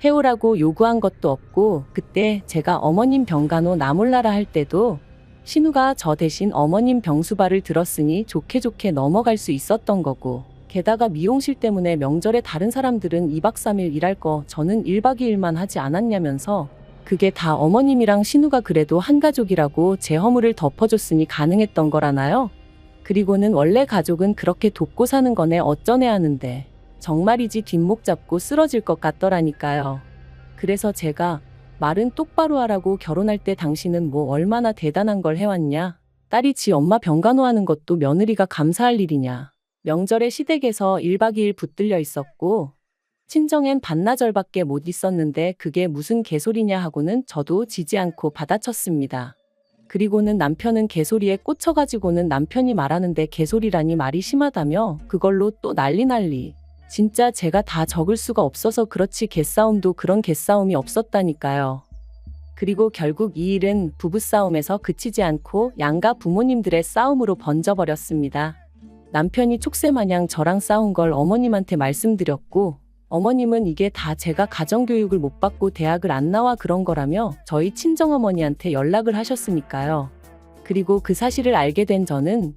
해오라고 요구한 것도 없고 그때 제가 어머님 병간호 나 몰라라 할 때도 신우가 저 대신 어머님 병수발을 들었으니 좋게 좋게 넘어갈 수 있었던 거고 게다가 미용실 때문에 명절에 다른 사람들은 2박 3일 일할 거 저는 1박 2일만 하지 않았냐면서 그게 다 어머님이랑 신우가 그래도 한 가족이라고 제 허물을 덮어줬으니 가능했던 거라나요? 그리고는 원래 가족은 그렇게 돕고 사는 거네 어쩌네 하는데 정말이지 뒷목 잡고 쓰러질 것 같더라니까요. 그래서 제가 말은 똑바로 하라고 결혼할 때 당신은 뭐 얼마나 대단한 걸 해왔냐. 딸이 지 엄마 병간호하는 것도 며느리가 감사할 일이냐. 명절에 시댁에서 1박 2일 붙들려 있었고 친정엔 반나절밖에 못 있었는데 그게 무슨 개소리냐 하고는 저도 지지 않고 받아쳤습니다. 그리고는 남편은 개소리에 꽂혀가지고는 남편이 말하는데 개소리라니 말이 심하다며 그걸로 또 난리. 진짜 제가 다 적을 수가 없어서 그렇지 개싸움도 그런 개싸움이 없었다니까요. 그리고 결국 이 일은 부부싸움에서 그치지 않고 양가 부모님들의 싸움으로 번져버렸습니다. 남편이 촉새마냥 저랑 싸운 걸 어머님한테 말씀드렸고 어머님은 이게 다 제가 가정교육을 못 받고 대학을 안 나와 그런 거라며 저희 친정어머니한테 연락을 하셨으니까요. 그리고 그 사실을 알게 된 저는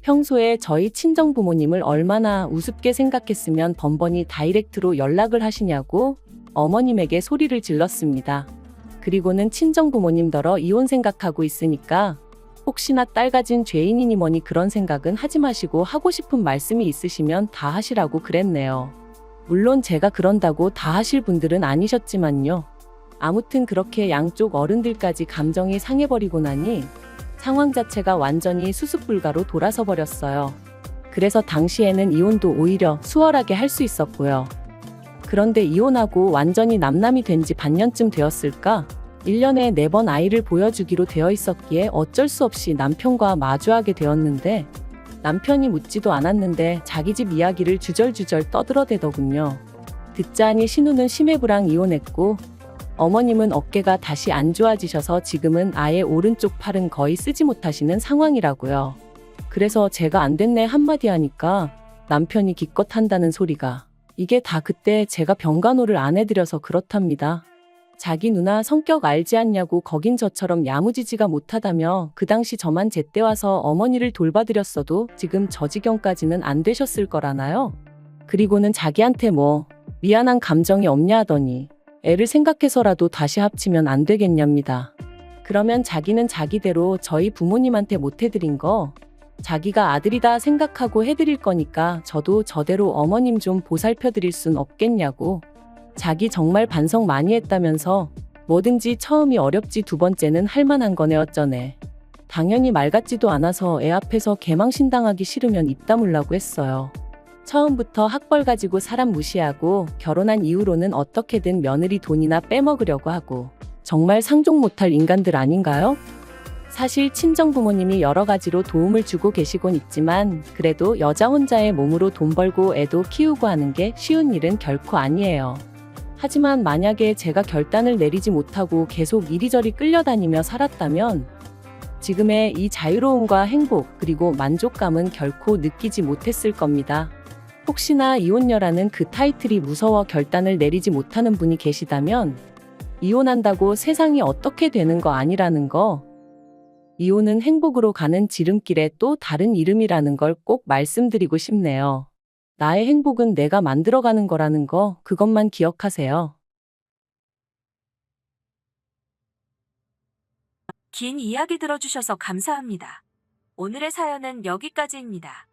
평소에 저희 친정부모님을 얼마나 우습게 생각했으면 번번이 다이렉트로 연락을 하시냐고 어머님에게 소리를 질렀습니다. 그리고는 친정부모님더러 이혼 생각하고 있으니까 혹시나 딸 가진 죄인이니 뭐니 그런 생각은 하지 마시고 하고 싶은 말씀이 있으시면 다 하시라고 그랬네요. 물론 제가 그런다고 다 하실 분들은 아니셨지만요. 아무튼 그렇게 양쪽 어른들까지 감정이 상해버리고 나니 상황 자체가 완전히 수습불가로 돌아서 버렸어요. 그래서 당시에는 이혼도 오히려 수월하게 할 수 있었고요. 그런데 이혼하고 완전히 남남이 된 지 반년쯤 되었을까? 1년에 4번 아이를 보여주기로 되어 있었기에 어쩔 수 없이 남편과 마주하게 되었는데 남편이 묻지도 않았는데 자기 집 이야기를 주절주절 떠들어대더군요. 듣자니 신우는 심해부랑 이혼했고 어머님은 어깨가 다시 안 좋아지셔서 지금은 아예 오른쪽 팔은 거의 쓰지 못하시는 상황이라고요. 그래서 제가 안 됐네 한마디 하니까 남편이 기껏 한다는 소리가 이게 다 그때 제가 병간호를 안 해드려서 그렇답니다. 자기 누나 성격 알지 않냐고 거긴 저처럼 야무지지가 못하다며 그 당시 저만 제때 와서 어머니를 돌봐드렸어도 지금 저 지경까지는 안 되셨을 거라나요? 그리고는 자기한테 뭐 미안한 감정이 없냐 하더니 애를 생각해서라도 다시 합치면 안 되겠냐입니다. 그러면 자기는 자기대로 저희 부모님한테 못 해드린 거 자기가 아들이다 생각하고 해드릴 거니까 저도 저대로 어머님 좀 보살펴드릴 순 없겠냐고. 자기 정말 반성 많이 했다면서 뭐든지 처음이 어렵지 두 번째는 할만한 거네 어쩌네. 당연히 말 같지도 않아서 애 앞에서 개망신당하기 싫으면 입 다물라고 했어요. 처음부터 학벌 가지고 사람 무시하고 결혼한 이후로는 어떻게든 며느리 돈이나 빼먹으려고 하고 정말 상종 못할 인간들 아닌가요? 사실 친정부모님이 여러 가지로 도움을 주고 계시곤 있지만 그래도 여자 혼자의 몸으로 돈 벌고 애도 키우고 하는 게 쉬운 일은 결코 아니에요. 하지만 만약에 제가 결단을 내리지 못하고 계속 이리저리 끌려다니며 살았다면 지금의 이 자유로움과 행복 그리고 만족감은 결코 느끼지 못했을 겁니다. 혹시나 이혼녀라는 그 타이틀이 무서워 결단을 내리지 못하는 분이 계시다면 이혼한다고 세상이 어떻게 되는 거 아니라는 거, 이혼은 행복으로 가는 지름길의 또 다른 이름이라는 걸 꼭 말씀드리고 싶네요. 나의 행복은 내가 만들어가는 거라는 거, 그것만 기억하세요. 긴 이야기 들어주셔서 감사합니다. 오늘의 사연은 여기까지입니다.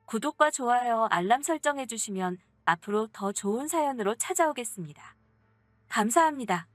구독과 좋아요, 알람 설정해주시면 앞으로 더 좋은 사연으로 찾아오겠습니다. 감사합니다.